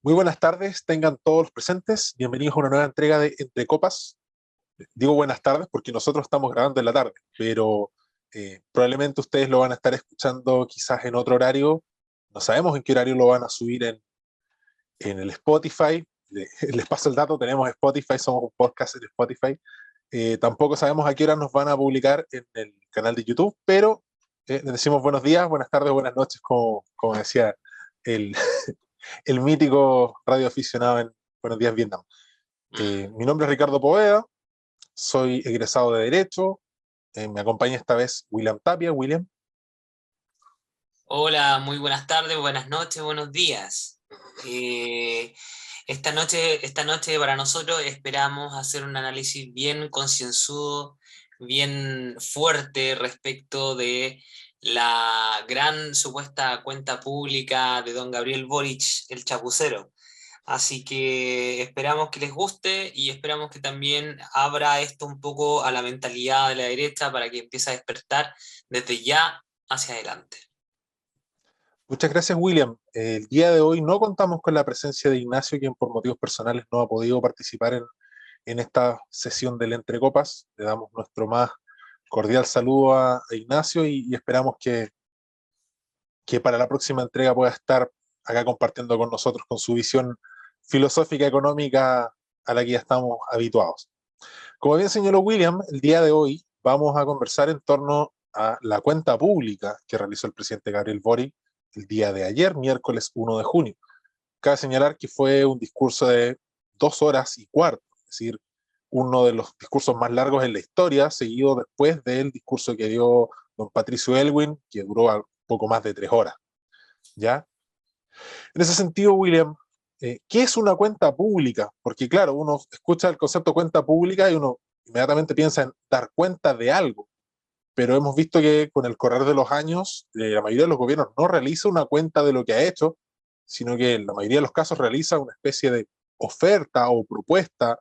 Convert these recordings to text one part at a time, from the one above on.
Muy buenas tardes, tengan todos los presentes. Bienvenidos a una nueva entrega de Entre Copas. Digo buenas tardes porque nosotros estamos grabando en la tarde, pero probablemente ustedes lo van a estar escuchando quizás en otro horario. No sabemos en qué horario lo van a subir en el Spotify. Les paso el dato, tenemos Spotify, somos un podcast en Spotify. Tampoco sabemos a qué hora nos van a publicar en el canal de YouTube, pero les decimos buenos días, buenas tardes, buenas noches, como decía el, el mítico radioaficionado en Buenos Días Vietnam. Mi nombre es Ricardo Poveda, soy egresado de Derecho, me acompaña esta vez William Tapia. William. Hola, muy buenas tardes, buenas noches, buenos días. Esta noche para nosotros esperamos hacer un análisis bien concienzudo, bien fuerte respecto de la gran supuesta cuenta pública de don Gabriel Boric, el chapucero. Así que esperamos que les guste y esperamos que también abra esto un poco a la mentalidad de la derecha para que empiece a despertar desde ya hacia adelante. Muchas gracias, William. El día de hoy no contamos con la presencia de Ignacio, quien por motivos personales no ha podido participar en esta sesión del Entre Copas. Le damos nuestro más cordial saludo a Ignacio y esperamos que para la próxima entrega pueda estar acá compartiendo con nosotros con su visión filosófica económica a la que ya estamos habituados. Como bien señaló William, el día de hoy vamos a conversar en torno a la cuenta pública que realizó el presidente Gabriel Boric el día de ayer, miércoles 1 de junio. Cabe señalar que fue un discurso de 2 horas y cuarto, es decir, uno de los discursos más largos en la historia, seguido después del discurso que dio don Patricio Elwin, que duró poco más de 3 horas. ¿Ya? En ese sentido, William, ¿qué es una cuenta pública? Porque claro, uno escucha el concepto cuenta pública y uno inmediatamente piensa en dar cuenta de algo, pero hemos visto que con el correr de los años, la mayoría de los gobiernos no realiza una cuenta de lo que ha hecho, sino que en la mayoría de los casos realiza una especie de oferta o propuesta,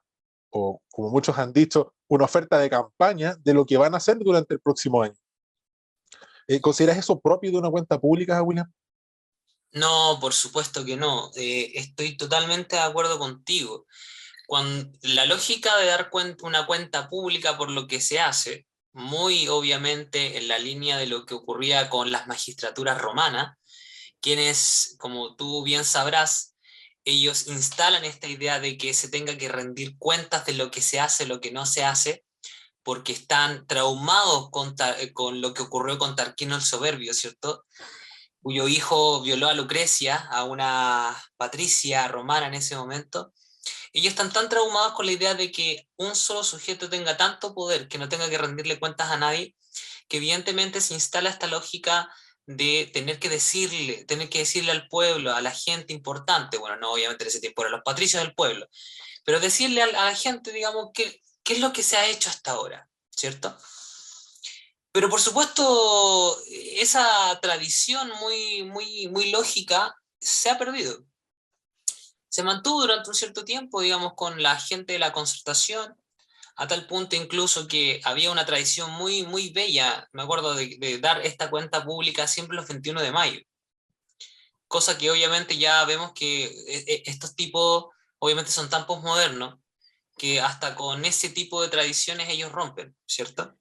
o como muchos han dicho, una oferta de campaña de lo que van a hacer durante el próximo año. ¿Consideras eso propio de una cuenta pública, William? No, por supuesto que no. Estoy totalmente de acuerdo contigo. La lógica de dar una cuenta pública por lo que se hace, muy obviamente en la línea de lo que ocurría con las magistraturas romanas, quienes, como tú bien sabrás, ellos instalan esta idea de que se tenga que rendir cuentas de lo que se hace, lo que no se hace, porque están traumados con lo que ocurrió con Tarquino el Soberbio, ¿cierto? Cuyo hijo violó a Lucrecia, a una patricia romana en ese momento. Ellos están tan traumados con la idea de que un solo sujeto tenga tanto poder que no tenga que rendirle cuentas a nadie, que evidentemente se instala esta lógica de tener que decirle al pueblo, a la gente importante, bueno, no obviamente en ese tiempo eran los patricios del pueblo, pero decirle a la gente, digamos, qué es lo que se ha hecho hasta ahora, ¿cierto? Pero por supuesto, esa tradición muy lógica se ha perdido. Se mantuvo durante un cierto tiempo, digamos, con la gente de la concertación, a tal punto incluso que había una tradición muy bella, me acuerdo de dar esta cuenta pública siempre los 21 de mayo, cosa que obviamente ya vemos que estos tipos obviamente son tan posmodernos que hasta con ese tipo de tradiciones ellos rompen, ¿cierto?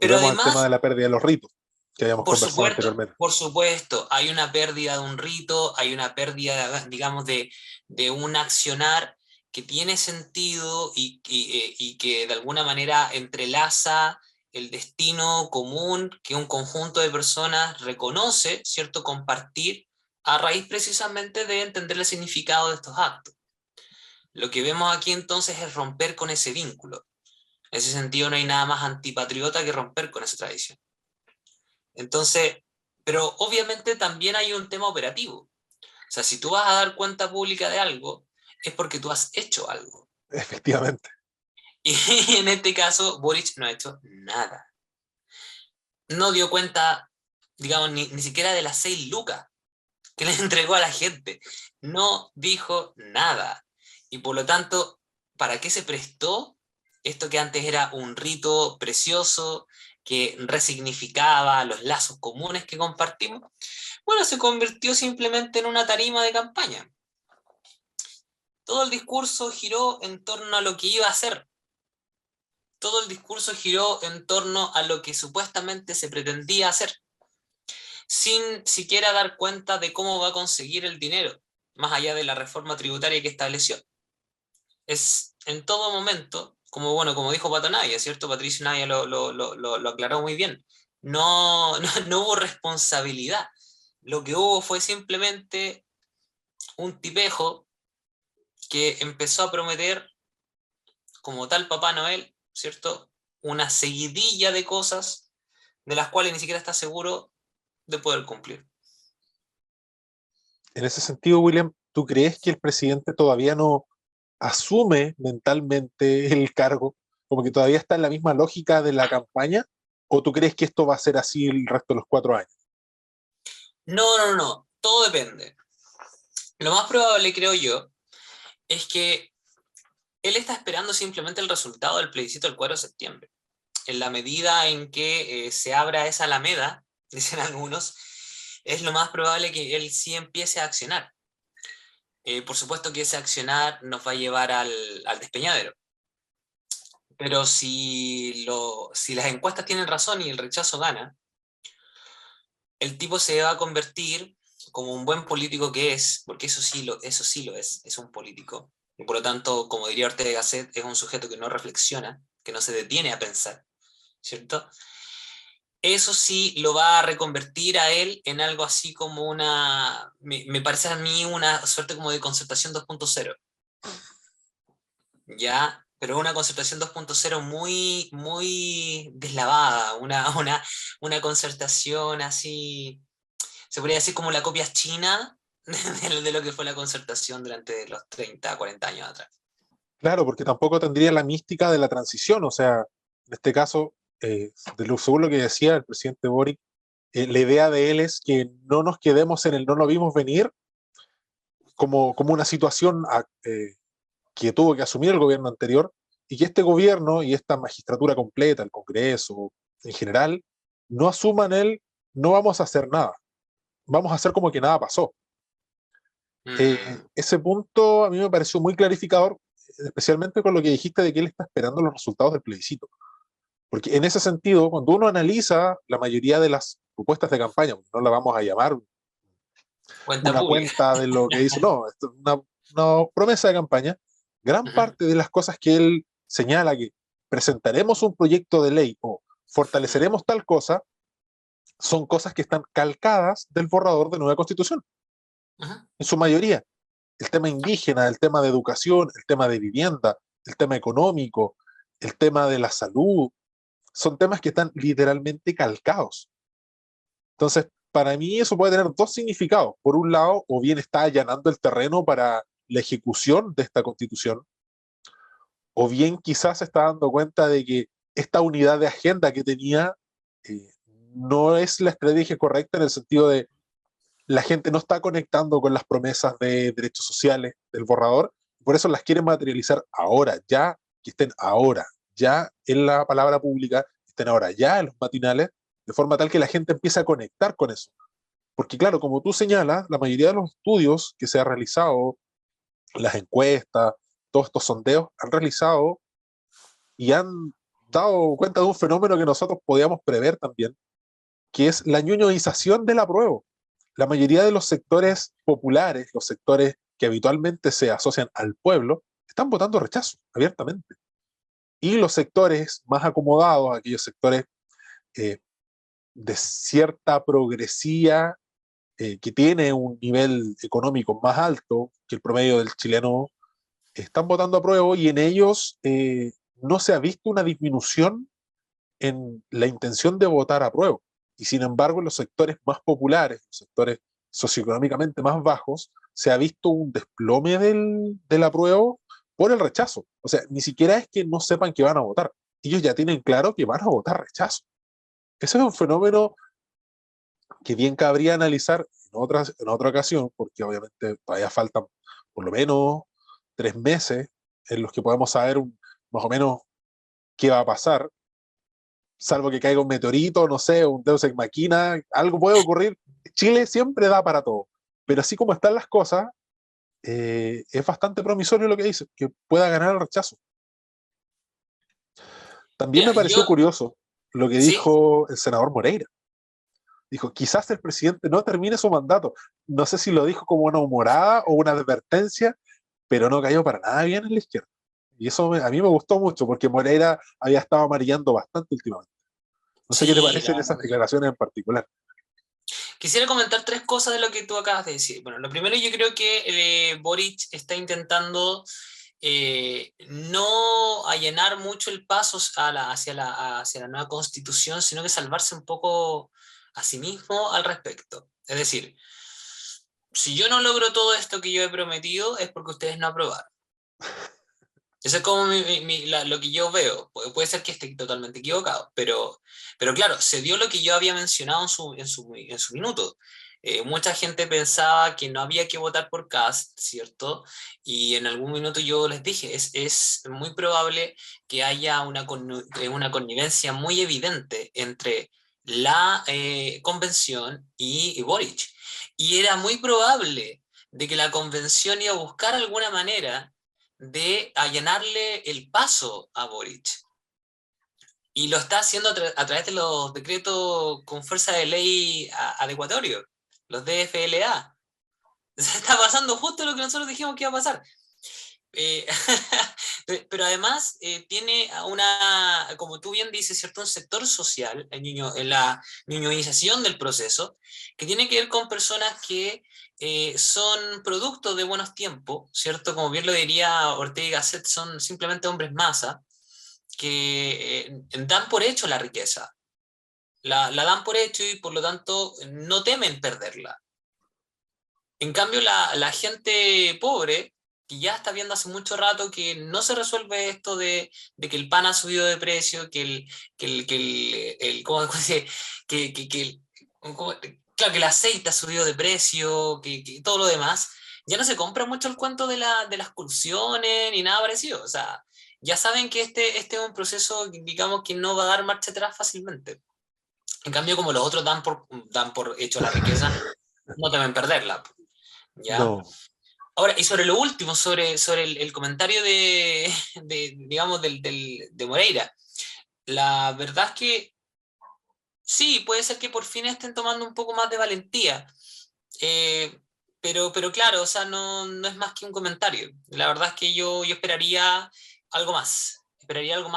Pero Volvemos al tema además, de la pérdida de los ritos que habíamos conversado anteriormente. por supuesto, hay una pérdida de un rito, hay una pérdida, digamos, de un accionar que tiene sentido y que de alguna manera entrelaza el destino común que un conjunto de personas reconoce, ¿cierto? Compartir a raíz precisamente de entender el significado de estos actos. Lo que vemos aquí entonces es romper con ese vínculo. En ese sentido no hay nada más antipatriota que romper con esa tradición. Entonces, pero obviamente también hay un tema operativo. O sea, si tú vas a dar cuenta pública de algo, es porque tú has hecho algo. Efectivamente. Y en este caso, Boric no ha hecho nada. No dio cuenta, digamos, ni siquiera de las 6 lucas que le entregó a la gente. No dijo nada. Y por lo tanto, ¿para qué se prestó esto que antes era un rito precioso que resignificaba los lazos comunes que compartimos? Bueno, se convirtió simplemente en una tarima de campaña. todo el discurso giró en torno a lo que iba a hacer. Todo el discurso giró en torno a lo que supuestamente se pretendía hacer, sin siquiera dar cuenta de cómo va a conseguir el dinero, más allá de la reforma tributaria que estableció. Es en todo momento, como, bueno, como dijo Pato Navia, ¿cierto? Patricio Navia lo aclaró muy bien. No hubo responsabilidad. Lo que hubo fue simplemente un tipejo que empezó a prometer, como tal Papá Noel, ¿cierto? Una seguidilla de cosas de las cuales ni siquiera está seguro de poder cumplir. En ese sentido, William, ¿tú crees que el presidente todavía no asume mentalmente el cargo? Como que todavía está en la misma lógica de la campaña, ¿o tú crees que esto va a ser así el resto de los 4 años? No, todo depende. Lo más probable, creo yo, es que él está esperando simplemente el resultado del plebiscito del 4 de septiembre. En la medida en que se abra esa alameda, dicen algunos, es lo más probable que él sí empiece a accionar. Por supuesto que ese accionar nos va a llevar al despeñadero. Pero si las encuestas tienen razón y el rechazo gana, el tipo se va a convertir, como un buen político que es, porque eso sí lo es un político, y por lo tanto, como diría Ortega y Gasset, es un sujeto que no reflexiona, que no se detiene a pensar, ¿cierto? Eso sí lo va a reconvertir a él en algo así como me parece a mí una suerte como de concertación 2.0, ¿ya? Pero una concertación 2.0 muy, muy deslavada, una concertación así, se podría decir como la copia china de lo que fue la concertación durante los 30, 40 años atrás. Claro, porque tampoco tendría la mística de la transición, o sea, en este caso, según lo que decía el presidente Boric, la idea de él es que no nos quedemos en el no lo vimos venir como una situación que tuvo que asumir el gobierno anterior y que este gobierno y esta magistratura completa, el Congreso en general, no asuman el no vamos a hacer nada, vamos a hacer como que nada pasó. Mm, Ese punto a mí me pareció muy clarificador, especialmente con lo que dijiste de que él está esperando los resultados del plebiscito. Porque en ese sentido, cuando uno analiza la mayoría de las propuestas de campaña, no la vamos a llamar cuenta una pública. cuenta de lo que dice, no, esto es una promesa de campaña, gran Ujú, parte de las cosas que él señala que presentaremos un proyecto de ley o ujú, fortaleceremos tal cosa, son cosas que están calcadas del borrador de nueva constitución, ujú. en su mayoría. El tema indígena, el tema de educación, el tema de vivienda, el tema económico, el tema de la salud, son temas que están literalmente calcados. Entonces, para mí eso puede tener dos significados. Por un lado, o bien está allanando el terreno para la ejecución de esta constitución, o bien quizás se está dando cuenta de que esta unidad de agenda que tenía eh, no es la estrategia correcta en el sentido de la gente no está conectando con las promesas de derechos sociales del borrador, por eso las quieren materializar ahora, ya que estén ahora, ya en la palabra pública, estén ahora, ya en los matinales, de forma tal que la gente empiece a conectar con eso. Porque claro, como tú señalas, la mayoría de los estudios que se han realizado, las encuestas, todos estos sondeos, han realizado y han dado cuenta de un fenómeno que nosotros podíamos prever también, que es la ñuñoización del apruebo. La mayoría de los sectores populares, los sectores que habitualmente se asocian al pueblo, están votando rechazo abiertamente. Y los sectores más acomodados, aquellos sectores eh, de cierta progresía, que tiene un nivel económico más alto que el promedio del chileno, están votando a prueba y en ellos no se ha visto una disminución en la intención de votar a prueba. Y sin embargo, en los sectores más populares, los sectores socioeconómicamente más bajos, se ha visto un desplome del apruebo por el rechazo. O sea, ni siquiera es que no sepan que van a votar. Ellos ya tienen claro que van a votar rechazo. Ese es un fenómeno que bien cabría analizar en otra ocasión, porque obviamente todavía faltan por lo menos 3 meses en los que podemos saber más o menos qué va a pasar, salvo que caiga un meteorito, no sé, un Deus Ex Machina, algo puede ocurrir. Chile siempre da para todo, pero así como están las cosas, es bastante promisorio lo que dice, que pueda ganar el rechazo. También Mira, me pareció curioso lo que sí, dijo el senador Moreira. Dijo, quizás el presidente no termine su mandato. No sé si lo dijo como una humorada o una advertencia, pero no cayó para nada bien en la izquierda. Y eso a mí me gustó mucho, porque Moreira había estado amarillando bastante últimamente. No sé qué te sí, parecen esas declaraciones en particular. quisiera comentar tres cosas de lo que tú acabas de decir. Bueno, lo primero, yo creo que Boric está intentando no allanar mucho el paso hacia la nueva constitución, sino que salvarse un poco a sí mismo al respecto. Es decir, si yo no logro todo esto que yo he prometido, es porque ustedes no aprobaron. Eso es como lo que yo veo. Puede ser que esté totalmente equivocado, pero claro, se dio lo que yo había mencionado en su minuto. Mucha gente pensaba que no había que votar por Kast, ¿cierto? Y en algún minuto yo les dije, es muy probable que haya una connivencia muy evidente entre la convención y Boric. Y era muy probable de que la convención iba a buscar alguna manera de allanarle el paso a Boric. Y lo está haciendo a través de los decretos con fuerza de ley adecuatorio, los DFLA. Está pasando justo lo que nosotros dijimos que iba a pasar. Eh, pero además tiene como tú bien dices, ¿cierto? Un sector social en la niñoización del proceso, que tiene que ver con personas que son producto de buenos tiempos, ¿cierto? Como bien lo diría Ortega y Gasset, son simplemente hombres masa, que dan por hecho la riqueza, la dan por hecho y por lo tanto no temen perderla. En cambio, la gente pobre, que ya está viendo hace mucho rato que no se resuelve esto de que el pan ha subido de precio, ¿cómo se dice? Que claro, que el aceite ha subido de precio, que todo lo demás, ya no se compra mucho el cuento de las colusiones ni nada parecido. O sea, ya saben que este es un proceso, digamos, que no va a dar marcha atrás fácilmente. En cambio, como los otros dan por hecho la riqueza, no temen perderla. ¿Ya? No, Ahora, y sobre lo último, sobre el comentario digamos, de Moreira, la verdad es que sí, puede ser que por fin estén tomando un poco más de valentía, eh, pero claro, o sea, no es más que un comentario. La verdad es que yo esperaría algo más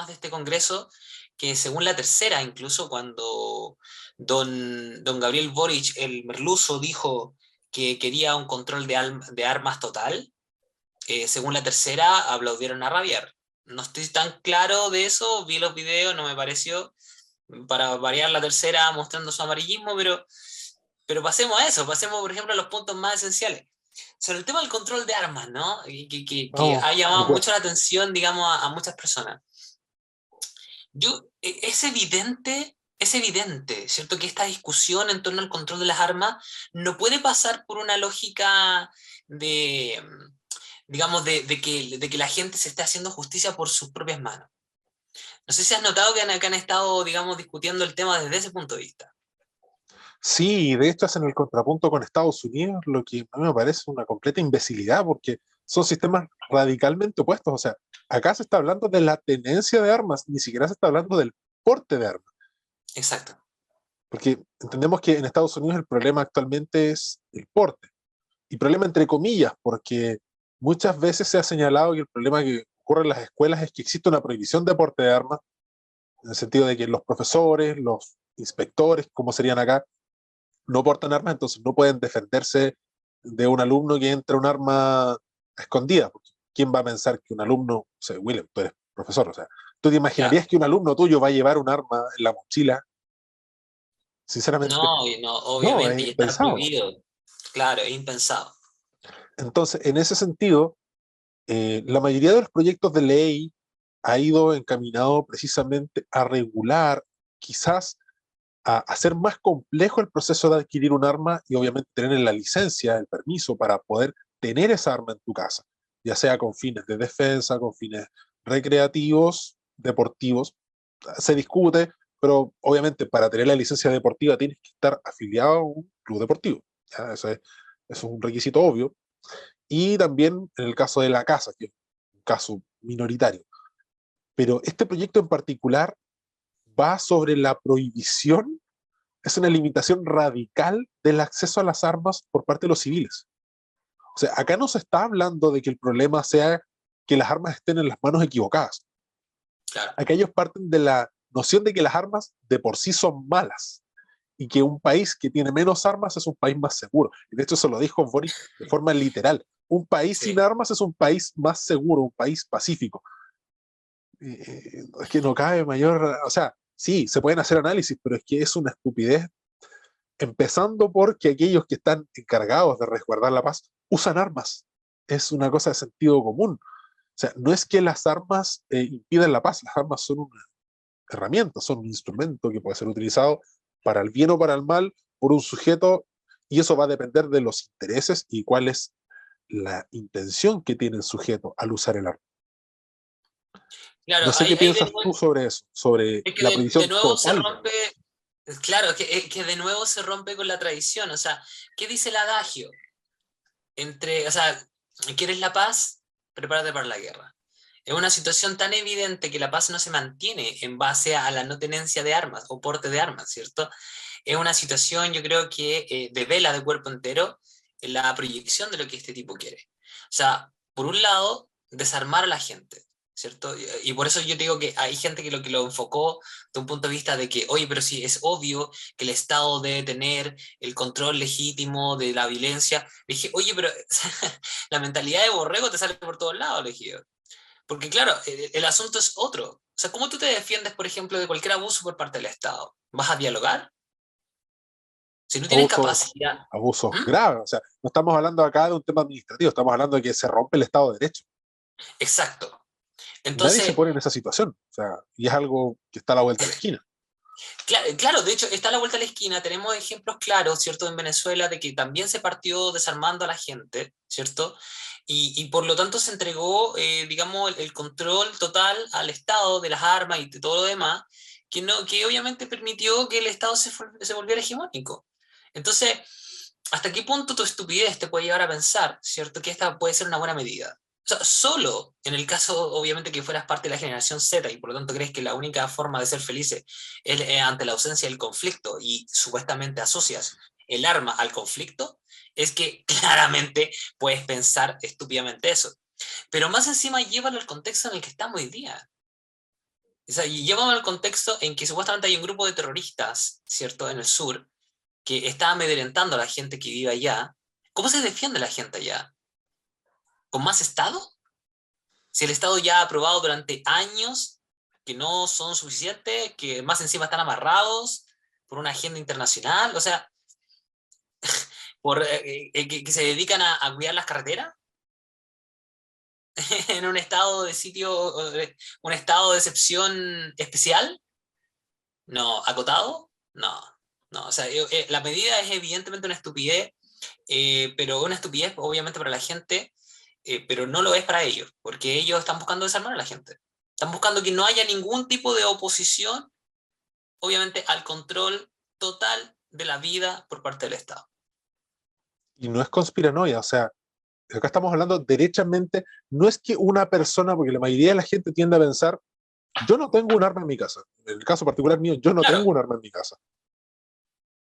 de este Congreso, que según la tercera, incluso cuando don Gabriel Boric, el merluzo, dijo que quería un control de armas total, según la tercera, aplaudieron a rabiar. No estoy tan claro de eso, vi los videos, no me pareció, para variar la tercera mostrando su amarillismo, pero pasemos a eso, pasemos por ejemplo a los puntos más esenciales. Sobre el tema del control de armas, ¿no? Que vamos, ha por llamado mucho supuesto. la atención, digamos, a muchas personas. Es evidente, ¿cierto? Que esta discusión en torno al control de las armas no puede pasar por una lógica de, digamos, de que la gente se esté haciendo justicia por sus propias manos. No sé si has notado que han estado, digamos, discutiendo el tema desde ese punto de vista. Sí, de hecho hacen el contrapunto con Estados Unidos, lo que a mí me parece una completa imbecilidad, porque son sistemas radicalmente opuestos. O sea, acá se está hablando de la tenencia de armas, ni siquiera se está hablando del porte de armas. Exacto. Porque entendemos que en Estados Unidos el problema actualmente es el porte. Y problema entre comillas, porque muchas veces se ha señalado que el problema que ocurre en las escuelas es que existe una prohibición de porte de armas, en el sentido de que los profesores, los inspectores, como serían acá, no portan armas, entonces no pueden defenderse de un alumno que entra un arma escondida. Porque ¿quién va a pensar que un alumno, o sea, Willem, tú eres profesor, o sea, ¿tú te Claro. imaginarías que un alumno tuyo va a llevar un arma en la mochila? Sinceramente, No, no, no, obviamente, es y está impensado. prohibido. Claro, es impensado. Entonces, en ese sentido, la mayoría de los proyectos de ley ha ido encaminado precisamente a regular, quizás a hacer más complejo el proceso de adquirir un arma y obviamente tener la licencia, el permiso para poder tener esa arma en tu casa, ya sea con fines de defensa, con fines recreativos, deportivos, se discute, pero obviamente para tener la licencia deportiva tienes que estar afiliado a un club deportivo. ¿Ya? Eso es un requisito obvio. y también en el caso de la casa, que es un caso minoritario. Pero este proyecto en particular va sobre la prohibición, es una limitación radical del acceso a las armas por parte de los civiles. O sea, acá no se está hablando de que el problema sea que las armas estén en las manos equivocadas. Claro. Acá ellos parten de la noción de que las armas de por sí son malas y que un país que tiene menos armas es un país más seguro. Y de hecho se lo dijo Boric de forma literal. Un país sin Sí. armas es un país más seguro, un país pacífico. Es que no cabe mayor, o sea, sí, se pueden hacer análisis, pero es que es una estupidez, empezando porque aquellos que están encargados de resguardar la paz usan armas. Es una cosa de sentido común. O sea, no es que las armas impidan la paz, las armas son una herramienta, son un instrumento que puede ser utilizado para el bien o para el mal por un sujeto, y eso va a depender de los intereses y cuál es la intención que tiene el sujeto al usar el arma. Claro, No sé qué ahí piensas tú sobre eso, sobre es que la de prohibición nuevo se total. rompe, claro, que de nuevo se rompe con la tradición. O sea, ¿qué dice el adagio? O sea, ¿quieres la paz? Prepárate para la guerra. Es una situación tan evidente que la paz no se mantiene en base a la no tenencia de armas o porte de armas, ¿cierto? Es una situación, yo creo que devela de cuerpo entero la proyección de lo que este tipo quiere. O sea, por un lado, desarmar a la gente, ¿cierto? Y por eso yo te digo que hay gente que lo enfocó de un punto de vista de que, oye, pero sí, es obvio que el Estado debe tener el control legítimo de la violencia. Le dije, oye, pero la mentalidad de borrego te sale por todos lados, le dije. Porque claro, el asunto es otro. O sea, ¿cómo tú te defiendes, por ejemplo, de cualquier abuso por parte del Estado? ¿Vas a dialogar? Si no tienes Abusos, capacidad. abusos ¿Mm? graves. O sea, no estamos hablando acá de un tema administrativo, estamos hablando de que se rompe el Estado de Derecho. Exacto. Y nadie se Entonces, pone en esa situación. O sea, y es algo que está a la vuelta de la esquina. claro, de hecho, está a la vuelta de la esquina. Tenemos ejemplos claros, ¿cierto? En Venezuela, de que también se partió desarmando a la gente, ¿cierto? Y por lo tanto se entregó, digamos, el control total al Estado de las armas y de todo lo demás, que, no, que obviamente permitió que el Estado se volviera hegemónico. Entonces, ¿hasta qué punto tu estupidez te puede llevar a pensar, ¿cierto? Que esta puede ser una buena medida? O sea, solo en el caso, obviamente, que fueras parte de la generación Z y por lo tanto crees que la única forma de ser felices es ante la ausencia del conflicto y supuestamente asocias el arma al conflicto, es que claramente puedes pensar estúpidamente eso. Pero más encima llévalo al contexto en el que estamos hoy día. O sea, y llévalo al contexto en que supuestamente hay un grupo de terroristas, ¿cierto?, en el sur, que está amedrentando a la gente que vive allá. ¿Cómo se defiende la gente allá? ¿Con más Estado? Si el Estado ya ha aprobado durante años que no son suficientes, que más encima están amarrados por una agenda internacional, o sea, que se dedican a cuidar las carreteras en un estado de sitio, un estado de excepción especial, no, acotado, no, no, o sea, la medida es evidentemente una estupidez, pero una estupidez obviamente para la gente, pero no lo es para ellos, porque ellos están buscando desarmar a la gente. Están buscando que no haya ningún tipo de oposición, obviamente, al control total de la vida por parte del Estado. Y no es conspiranoia, o sea, acá estamos hablando derechamente, no es que una persona, porque la mayoría de la gente tiende a pensar, yo no tengo un arma en mi casa. En el caso particular mío, yo no tengo Claro, un arma en mi casa.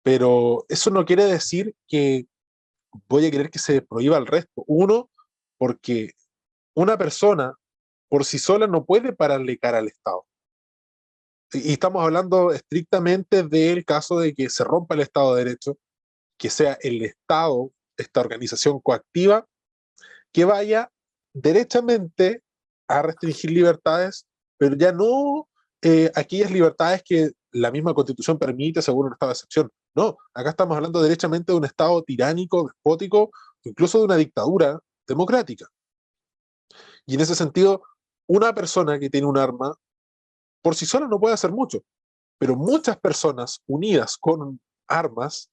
Pero eso no quiere decir que voy a querer que se prohíba al resto. Uno, porque una persona por sí sola no puede pararle cara al Estado. Y estamos hablando estrictamente del caso de que se rompa el Estado de Derecho, que sea el Estado, esta organización coactiva, que vaya derechamente a restringir libertades, pero ya no aquellas libertades que la misma Constitución permite según un estado de excepción. No, acá estamos hablando derechamente de un Estado tiránico, despótico, incluso de una dictadura democrática. Y en ese sentido, una persona que tiene un arma por sí sola no puede hacer mucho, pero muchas personas unidas con armas,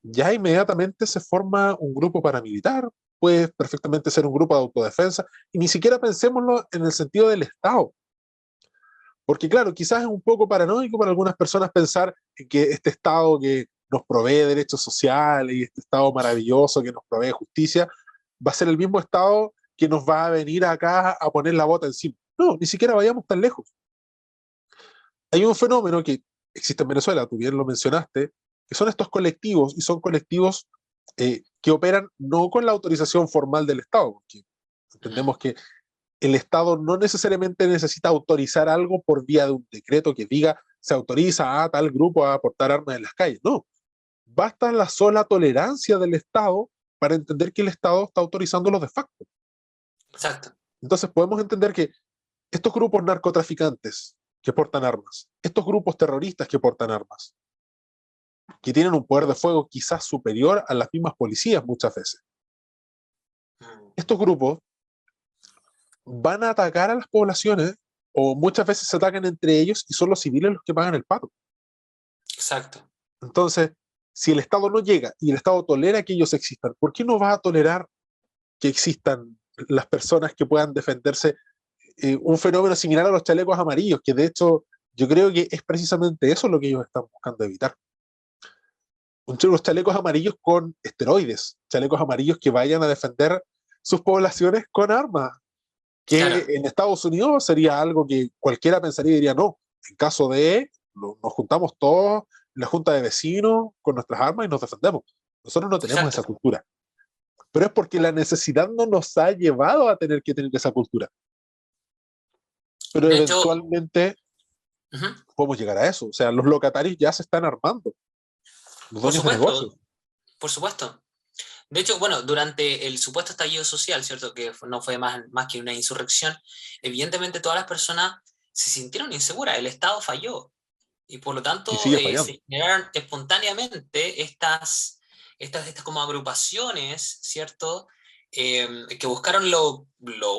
ya inmediatamente se forma un grupo paramilitar, puede perfectamente ser un grupo de autodefensa, y ni siquiera pensémoslo en el sentido del Estado. Porque claro, quizás es un poco paranoico para algunas personas pensar que este Estado que nos provee derechos sociales y este Estado maravilloso que nos provee justicia, va a ser el mismo Estado que nos va a venir acá a poner la bota encima. No, ni siquiera vayamos tan lejos. Hay un fenómeno que existe en Venezuela, tú bien lo mencionaste, que son estos colectivos, y son colectivos que operan no con la autorización formal del Estado, porque entendemos que el Estado no necesariamente necesita autorizar algo por vía de un decreto que diga se autoriza a tal grupo a portar armas en las calles. No, basta la sola tolerancia del Estado para entender que el Estado está autorizándolos de facto. Exacto. Entonces podemos entender que estos grupos narcotraficantes que portan armas, estos grupos terroristas que portan armas, que tienen un poder de fuego quizás superior a las mismas policías muchas veces, estos grupos van a atacar a las poblaciones o muchas veces se atacan entre ellos y son los civiles los que pagan el pato. Exacto. Entonces, si el Estado no llega y el Estado tolera que ellos existan, ¿por qué no va a tolerar que existan las personas que puedan defenderse? Un fenómeno similar a los chalecos amarillos, que de hecho yo creo que es precisamente eso lo que ellos están buscando evitar. Unos chalecos amarillos con esteroides, chalecos amarillos que vayan a defender sus poblaciones con armas, que Claro. en Estados Unidos sería algo que cualquiera pensaría y diría no. En caso de, nos juntamos todos, la junta de vecinos, con nuestras armas y nos defendemos. Nosotros no tenemos esa Exacto. cultura. Pero es porque la necesidad no nos ha llevado a tener que tener esa cultura. Pero De hecho, eventualmente podemos llegar a eso. O sea, los locatarios ya se están armando, los por dueños de negocios. supuesto, por supuesto. De hecho, bueno, durante el supuesto estallido social, ¿cierto? Que no fue más que una insurrección, evidentemente todas las personas se sintieron inseguras, el Estado falló. Y por lo Y tanto sigue fallando. se generaron espontáneamente estas como agrupaciones, ¿cierto? Que buscaron lo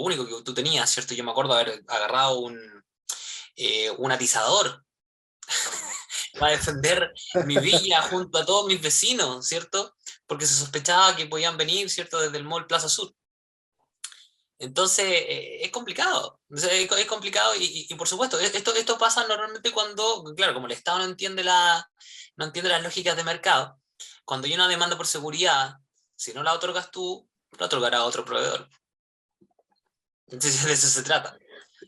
único que tú tenías, ¿cierto? Yo me acuerdo haber agarrado un atizador para defender mi villa junto a todos mis vecinos, ¿cierto? Porque se sospechaba que podían venir, ¿cierto? Desde el Mall Plaza Sur. Entonces, es complicado. O sea, es complicado y por supuesto, esto pasa normalmente cuando, claro, como el Estado no entiende las lógicas de mercado, cuando hay una demanda por seguridad, si no la otorgas tú, la otorgará otro proveedor. Entonces, de eso se trata.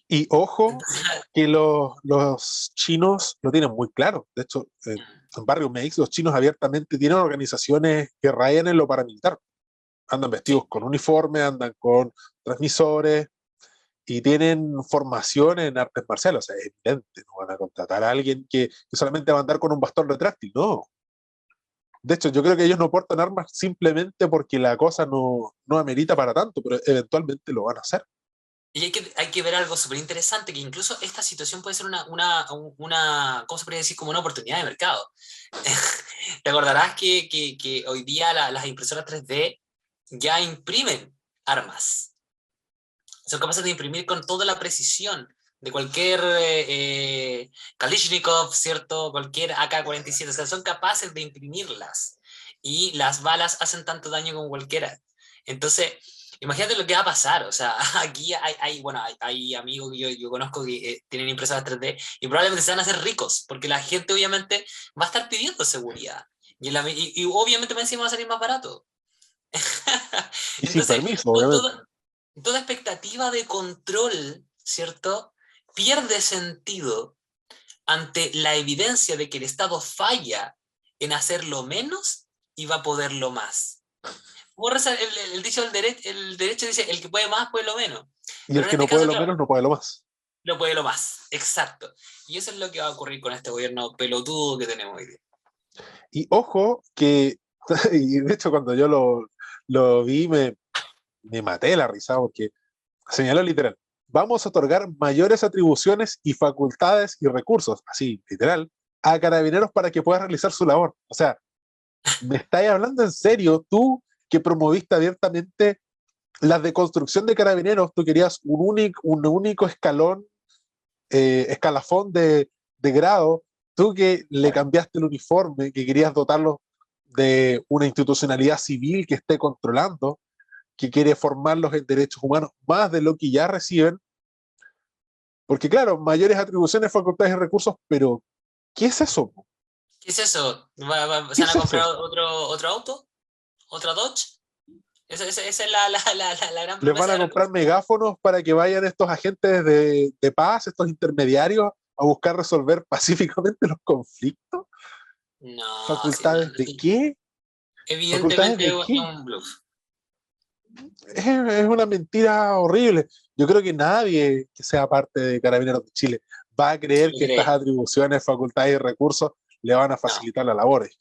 Y ojo, Entonces, que los chinos lo tienen muy claro. De hecho, en Barrio Meix, los chinos abiertamente tienen organizaciones que rayan en lo paramilitar. Andan vestidos sí, con uniforme, andan con transmisores y tienen formación en artes marciales. O sea, es evidente, no van a contratar a alguien que solamente va a andar con un bastón retráctil, no. De hecho, yo creo que ellos no portan armas simplemente porque la cosa no amerita para tanto, pero eventualmente lo van a hacer. y hay que ver algo súper interesante, que incluso esta situación puede ser ¿cómo se podría decir? Como una oportunidad de mercado. Te acordarás que hoy día las impresoras 3D ya imprimen armas. Son capaces de imprimir con toda la precisión de cualquier Kalashnikov, ¿cierto? Cualquier AK-47. O sea, son capaces de imprimirlas. Y las balas hacen tanto daño como cualquiera. Entonces, imagínate lo que va a pasar. O sea, aquí hay amigos que yo conozco que tienen impresoras 3D y probablemente se van a hacer ricos, porque la gente obviamente va a estar pidiendo seguridad. Y obviamente encima va a salir más barato. Y sin Entonces, permiso, obviamente. toda expectativa de control, ¿cierto? Pierde sentido ante la evidencia de que el Estado falla en hacerlo menos y va a poderlo más. El dicho el derecho dice, el que puede más puede lo menos. Y Pero el en que este no puede caso, lo claro, menos, no puede lo más. lo puede lo más. Exacto. Y eso es lo que va a ocurrir con este gobierno pelotudo que tenemos hoy día. Y ojo que, y de hecho cuando yo lo vi me maté la risa porque señaló literal, vamos a otorgar mayores atribuciones y facultades y recursos, así, literal, a carabineros para que puedan realizar su labor. O sea, ¿me estáis hablando en serio? Tú que promoviste abiertamente la deconstrucción de carabineros, tú querías un único escalón, escalafón de grado, tú que le cambiaste el uniforme, que querías dotarlos de una institucionalidad civil que esté controlando, que quiere formarlos en derechos humanos más de lo que ya reciben, porque claro, mayores atribuciones, facultades y recursos, pero ¿qué es eso? ¿Qué es eso? ¿Qué ¿Se van es a comprar eso? otro auto? ¿Otra Dodge? Esa es la gran Les van promesa a de la comprar Constitución. megáfonos para que vayan estos agentes de paz, estos intermediarios, a buscar resolver pacíficamente los conflictos. No, sí, no, ¿Facultades de sí. qué? ¿Facultades Evidentemente de es qué? un bluff. Es una mentira horrible. Yo creo que nadie que sea parte de Carabineros de Chile va a creer Lo que estas cree. atribuciones, facultades y recursos le van a No, facilitar la labor. Es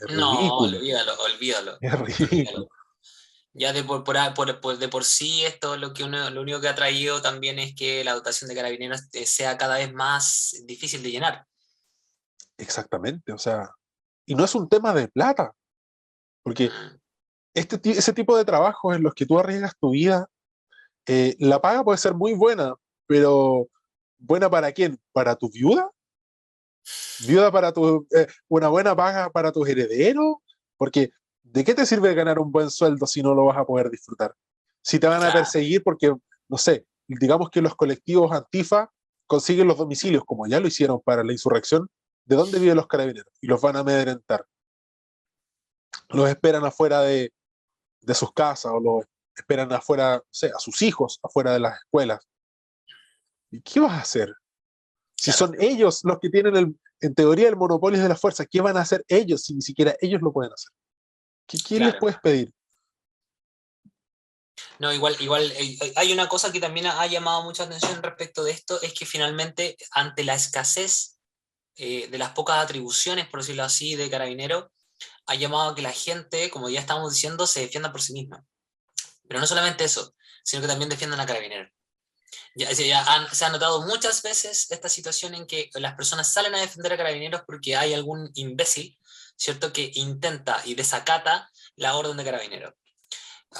no, ridículo, olvídalo, olvídalo, es ridículo. olvídalo. Ya de por sí esto lo único que ha traído también es que la dotación de carabineros sea cada vez más difícil de llenar. Exactamente, o sea, y no es un tema de plata, porque Mm, ese tipo de trabajos en los que tú arriesgas tu vida, la paga puede ser muy buena, pero ¿buena para quién? ¿Para tu viuda? ¿Viuda para una buena paga para tus herederos? Porque ¿de qué te sirve ganar un buen sueldo si no lo vas a poder disfrutar? Si te van a claro, perseguir porque, no sé, digamos que los colectivos Antifa consiguen los domicilios, como ya lo hicieron para la insurrección, ¿de dónde viven los carabineros? Y los van a amedrentar. Los esperan afuera de sus casas o los esperan afuera, no sé, a sus hijos afuera de las escuelas. ¿Y qué vas a hacer? Si claro, son ellos los que tienen, en teoría, el monopolio de la fuerza, ¿qué van a hacer ellos si ni siquiera ellos lo pueden hacer? ¿Qué les claro. puedes pedir? No, igual hay una cosa que también ha llamado mucha atención respecto de esto, es que finalmente ante la escasez de las pocas atribuciones, por decirlo así, de carabinero, ha llamado a que la gente, como ya estamos diciendo, se defienda por sí misma. Pero no solamente eso, sino que también defiendan a carabineros. Se ha notado muchas veces esta situación en que las personas salen a defender a carabineros porque hay algún imbécil, ¿cierto?, que intenta y desacata la orden de carabineros.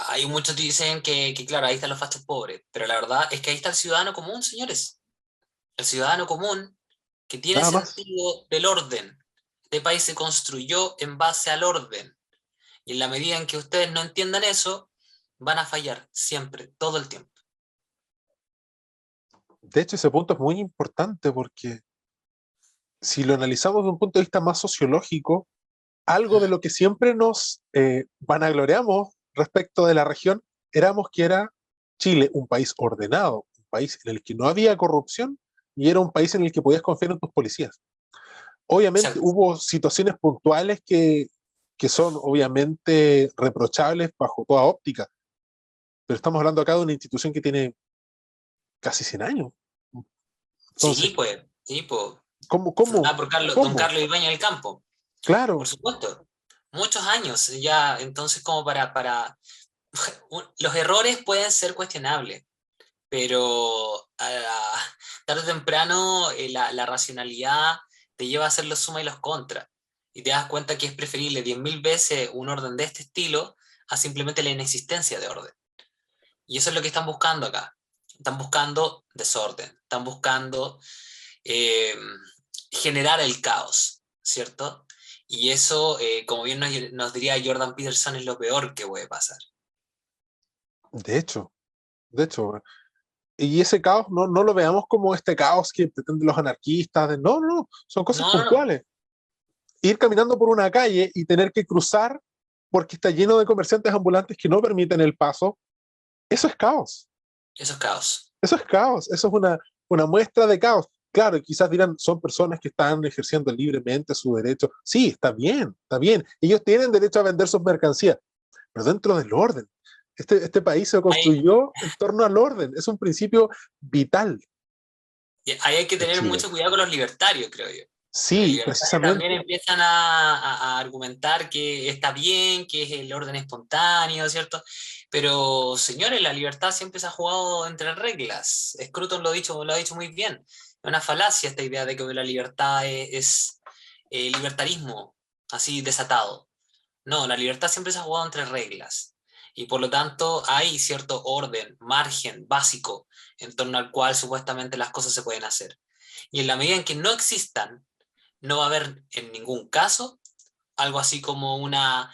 Hay muchos que dicen que, claro, ahí están los fachos pobres, pero la verdad es que ahí está el ciudadano común, señores. El ciudadano común que tiene Nada más. sentido del orden. Este país se construyó en base al orden. Y en la medida en que ustedes no entiendan eso, van a fallar siempre, todo el tiempo. De hecho, ese punto es muy importante porque si lo analizamos desde un punto de vista más sociológico, algo de lo que siempre nos vanagloriamos respecto de la región éramos que era Chile un país ordenado, un país en el que no había corrupción y era un país en el que podías confiar en tus policías. Obviamente Exacto. hubo situaciones puntuales que son obviamente reprochables bajo toda óptica, pero estamos hablando acá de una institución que tiene casi 100 años. Entonces, Sí, pues, ¿cómo, fundada cómo, por don cómo? Carlos Ibáñez del Campo, por Claro, supuesto. Muchos años ya, entonces como los errores pueden ser cuestionables, pero tarde o temprano la racionalidad te lleva a hacer los suma y los contra. Y te das cuenta que es preferible 10.000 veces un orden de este estilo a simplemente la inexistencia de orden. Y eso es lo que están buscando acá. Están buscando desorden, están buscando eh, generar el caos, ¿cierto? Y eso, como bien nos diría Jordan Peterson, es lo peor que puede pasar. de hecho, de hecho. Y ese caos no lo veamos como este caos que pretenden los anarquistas. No, no, no, son cosas No, no, no. puntuales. Ir caminando por una calle y tener que cruzar porque está lleno de comerciantes ambulantes que no permiten el paso, eso es caos. Eso es caos. Eso es caos, eso es una muestra de caos. Claro, y quizás dirán, son personas que están ejerciendo libremente su derecho. Sí, está bien, está bien. Ellos tienen derecho a vender sus mercancías, pero dentro del orden. Este país se Hay, construyó en torno al orden, es un principio vital ahí hay que de tener Chile. mucho cuidado con los libertarios, creo yo. Los Sí, libertarios también precisamente. empiezan a argumentar que está bien, que es el orden espontáneo, ¿cierto? Pero, señores, la libertad siempre se ha jugado entre reglas. Scruton lo ha dicho muy bien. Es una falacia esta idea de que la libertad es libertarismo, así desatado. No, la libertad siempre se ha jugado entre reglas. Y por lo tanto hay cierto orden, margen básico en torno al cual supuestamente las cosas se pueden hacer. Y en la medida en que no existan, no va a haber en ningún caso algo así como una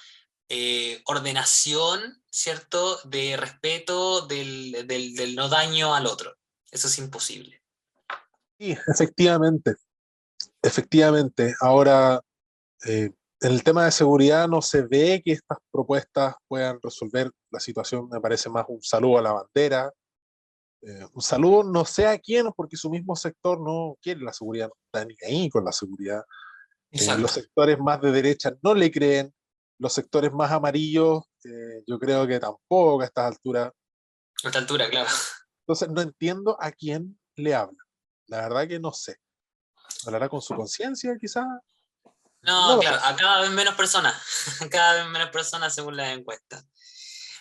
ordenación, ¿cierto?, de respeto del no daño al otro. Eso es imposible. Sí, efectivamente, efectivamente. Ahora, En el tema de seguridad no se ve que estas propuestas puedan resolver la situación, me parece más un saludo a la bandera, un saludo no sé a quién, porque su mismo sector no quiere la seguridad, no está ni ahí con la seguridad. Los Exacto. sectores más de derecha no le creen, los sectores más amarillos, yo creo que tampoco a estas alturas. A esta altura, claro. Entonces no entiendo a quién le habla. La verdad que no sé. ¿Hablará con su conciencia quizás? No No, lo sé. claro, a cada vez menos personas, cada vez menos personas según las encuestas.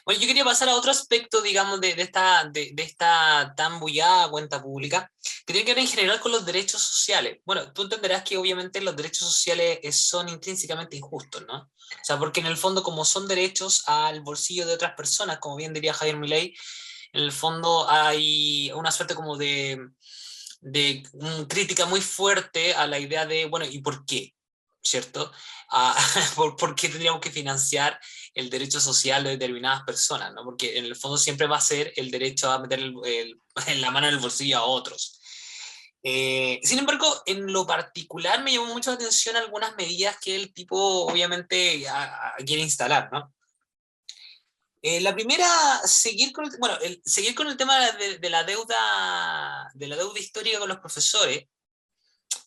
Bueno, yo quería pasar a otro aspecto, digamos, de esta tan bullada cuenta pública, que tiene que ver en general con los derechos sociales. Bueno, tú entenderás que obviamente los derechos sociales son intrínsecamente injustos, ¿no? O sea, porque en el fondo, como son derechos al bolsillo de otras personas, como bien diría Javier Milei, en el fondo hay una suerte como de crítica muy fuerte a la idea de, bueno, ¿y por qué? ¿Cierto? Ah, ¿por qué tendríamos que financiar el derecho social de determinadas personas? ¿No? Porque en el fondo siempre va a ser el derecho a meter en la mano en el bolsillo a otros. Sin embargo, en lo particular me llamó mucho la atención algunas medidas que el tipo obviamente quiere instalar, ¿no? La primera, seguir con bueno, seguir con el tema de la deuda histórica con los profesores.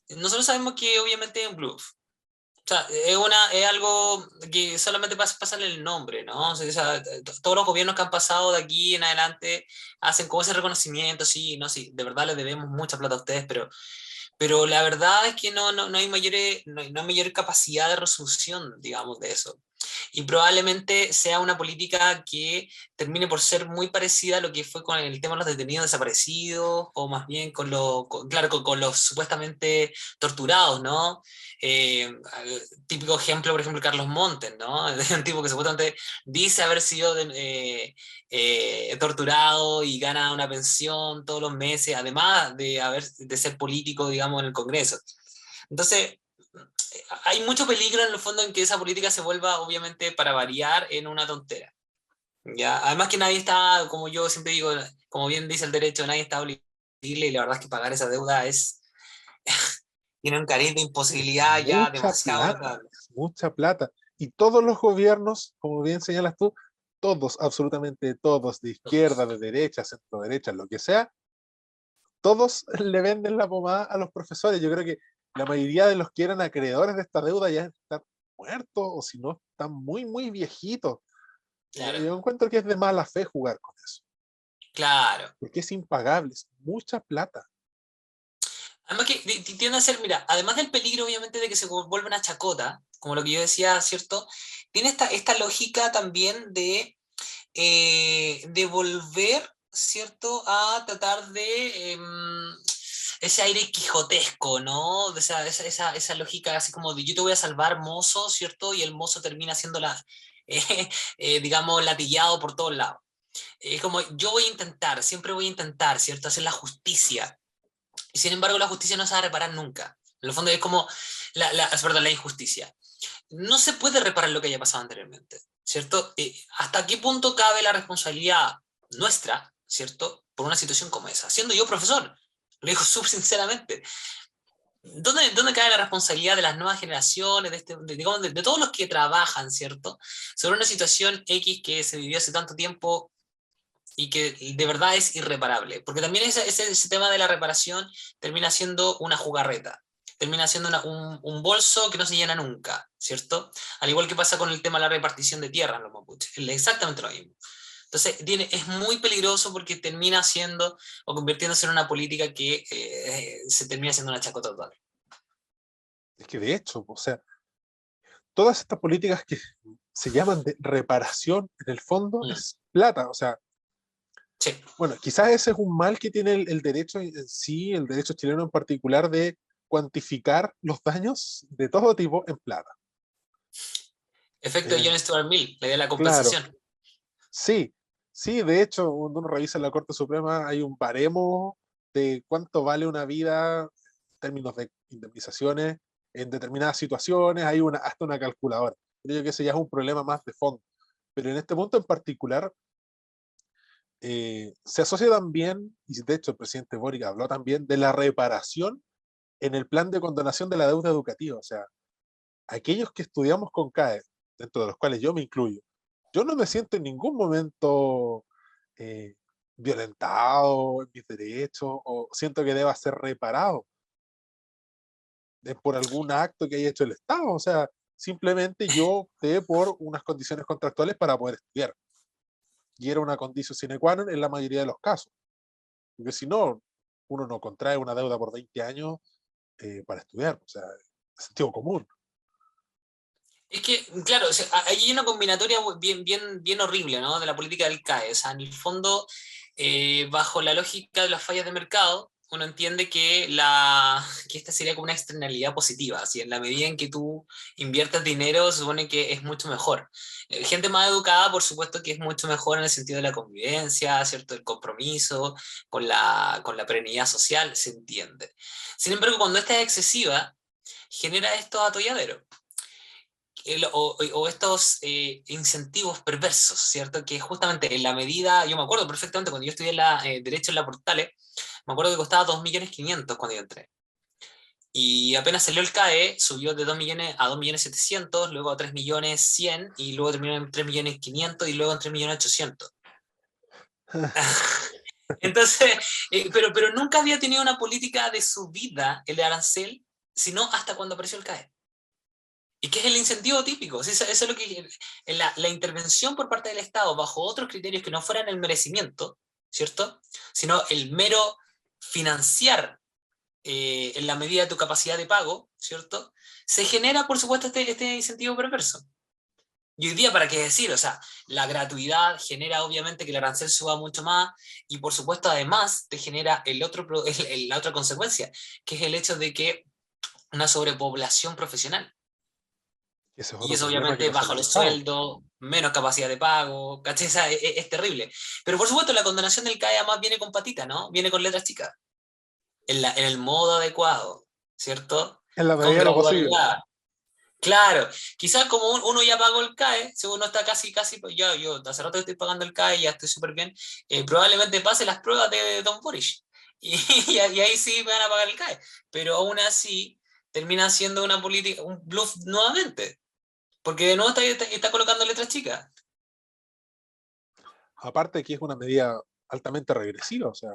Nosotros sabemos que obviamente es un bluff. O sea, es algo que solamente pasa en el nombre, ¿no? O sea, todos los gobiernos que han pasado de aquí en adelante hacen como ese reconocimiento, sí, no, sí, de verdad les debemos mucha plata a ustedes, pero la verdad es que no hay no hay mayor capacidad de resolución, digamos, de eso. Y probablemente sea una política que termine por ser muy parecida a lo que fue con el tema de los detenidos desaparecidos, o más bien claro, con los supuestamente torturados, ¿no? Típico ejemplo, por ejemplo, Carlos Montes, ¿no? Un tipo que supuestamente dice haber sido torturado y gana una pensión todos los meses, además de ser político, digamos, en el Congreso. Entonces, hay mucho peligro en el fondo en que esa política se vuelva, obviamente, para variar, en una tontera. ¿Ya? Además que nadie está, como yo siempre digo, como bien dice el derecho, nadie está obligado y la verdad es que pagar esa deuda tiene un cariz de imposibilidad ya demasiado notable. Es mucha plata. Y todos los gobiernos, como bien señalas tú, todos, absolutamente todos, de izquierda, de derecha, centro derecha, lo que sea, todos le venden la pomada a los profesores. Yo creo que la mayoría de los que eran acreedores de esta deuda ya están muertos o si no, están muy, muy viejitos. Claro, Yo encuentro que es de mala fe jugar con eso, claro. porque es impagable, es mucha plata. Además que tiende a ser, mira, además del peligro obviamente de que se vuelva una chacota, como lo que yo decía, ¿cierto? Tiene esta lógica también de volver, ¿cierto? A tratar de ese aire quijotesco, ¿no? De esa lógica así como de yo te voy a salvar, mozo, ¿cierto? Y el mozo termina siendo digamos, latillado por todos lados. Es como yo voy a intentar, siempre voy a intentar, ¿cierto? Hacer la justicia. Y sin embargo, la justicia no se va a reparar nunca. En el fondo es como perdón, la injusticia. No se puede reparar lo que haya pasado anteriormente, ¿cierto? ¿Hasta qué punto cabe la responsabilidad nuestra, ¿cierto? Por una situación como esa. Siendo yo profesor, lo digo súper sinceramente. ¿Dónde cae la responsabilidad de las nuevas generaciones, digamos, de todos los que trabajan, ¿cierto? Sobre una situación X que se vivió hace tanto tiempo y que de verdad es irreparable. Porque también ese tema de la reparación termina siendo una jugarreta, termina siendo un bolso que no se llena nunca, ¿cierto? Al igual que pasa con el tema de la repartición de tierras en los mapuches, es exactamente lo mismo. Entonces, es muy peligroso porque termina siendo o convirtiéndose en una política que se termina siendo una chacota total. Es que de hecho, o sea, todas estas políticas que se llaman de reparación, en el fondo Mm, es plata. O sea, sí, bueno, quizás ese es un mal que tiene el derecho en sí, el derecho chileno en particular, de cuantificar los daños de todo tipo en plata. efecto de Eh, John Stuart Mill, la idea de la claro, compensación. sí, sí, de hecho, cuando uno revisa en la Corte Suprema hay un baremo de cuánto vale una vida en términos de indemnizaciones en determinadas situaciones, hay hasta una calculadora. Creo que ese ya es un problema más de fondo. Pero en este punto en particular, se asocia también, y de hecho el presidente Boric habló también de la reparación en el plan de condonación de la deuda educativa. O sea, aquellos que estudiamos con CAE, dentro de los cuales yo me incluyo, yo no me siento en ningún momento eh, violentado en mis derechos o siento que deba ser reparado por algún acto que haya hecho el Estado. O sea, simplemente yo opté por unas condiciones contractuales para poder estudiar. Y era una condición sine qua non en la mayoría de los casos. Porque si no, uno no contrae una deuda por 20 años para estudiar. O sea, es sentido común. Es que, claro, o sea, hay una combinatoria bien horrible, ¿no? De la política del CAE. O sea, en el fondo, bajo la lógica de las fallas de mercado, uno entiende que esta sería como una externalidad positiva. Así, en la medida en que tú inviertes dinero, se supone que es mucho mejor. Gente más educada, por supuesto, que es mucho mejor en el sentido de la convivencia, ¿cierto? El compromiso con la perenidad social, se entiende. Sin embargo, cuando esta es excesiva, genera estos atolladeros o estos incentivos perversos, ¿cierto? Que justamente en la medida, yo me acuerdo perfectamente cuando yo estudié Derecho en la Portales, me acuerdo que costaba 2.500.000 cuando yo entré. Y apenas salió el CAE, subió de 2 millones a 2.700.000, luego a 3.100.000, y luego terminó en 3.500.000 y luego en 3.800.000. Entonces, pero nunca había tenido una política de subida el arancel, sino hasta cuando apareció el CAE. ¿Y qué es el incentivo típico? Eso es lo que la intervención por parte del Estado bajo otros criterios que no fueran el merecimiento, ¿cierto? Sino el mero financiar en la medida de tu capacidad de pago, ¿cierto? Se genera, por supuesto, este incentivo perverso. Y hoy día, ¿para qué decir? O sea, la gratuidad genera obviamente que el arancel suba mucho más y por supuesto además te genera la otra consecuencia, que es el hecho de que una sobrepoblación profesional. Ese es Y otro eso problema que obviamente no se ha baja los analizado. sueldos, menos capacidad de pago, ¿cachai? Es terrible. Pero por supuesto la condonación del CAE además viene con patita, ¿no? Viene con letras chicas, en el modo adecuado, ¿cierto? En la Con medida de lo posible. gradualidad. Claro, quizás como uno ya pagó el CAE, si uno está casi, pues yo hace rato que estoy pagando el CAE y ya estoy súper bien, probablemente pase las pruebas de Don Boris. Y ahí sí me van a pagar el CAE. Pero aún así termina siendo una política, un bluff nuevamente. Porque de nuevo está colocando letras chicas. Aparte que es una medida altamente regresiva. O sea,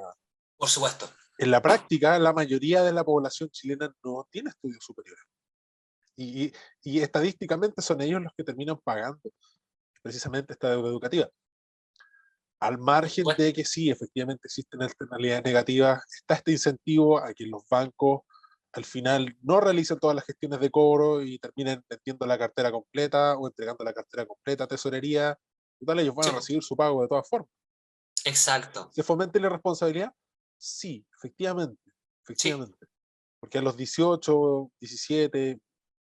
Por supuesto. en la práctica, la mayoría de la población chilena no tiene estudios superiores. Y, y estadísticamente son ellos los que terminan pagando precisamente esta deuda educativa. Al Por margen supuesto. de que sí, efectivamente existen externalidades negativas, está este incentivo a que los bancos al final no realicen todas las gestiones de cobro y terminen vendiendo la cartera completa o entregando la cartera completa a tesorería. Total, ellos van Sí, a recibir su pago de todas formas. exacto. ¿Se fomenta la responsabilidad? Sí, efectivamente, Sí. efectivamente. Porque a los 18, 17,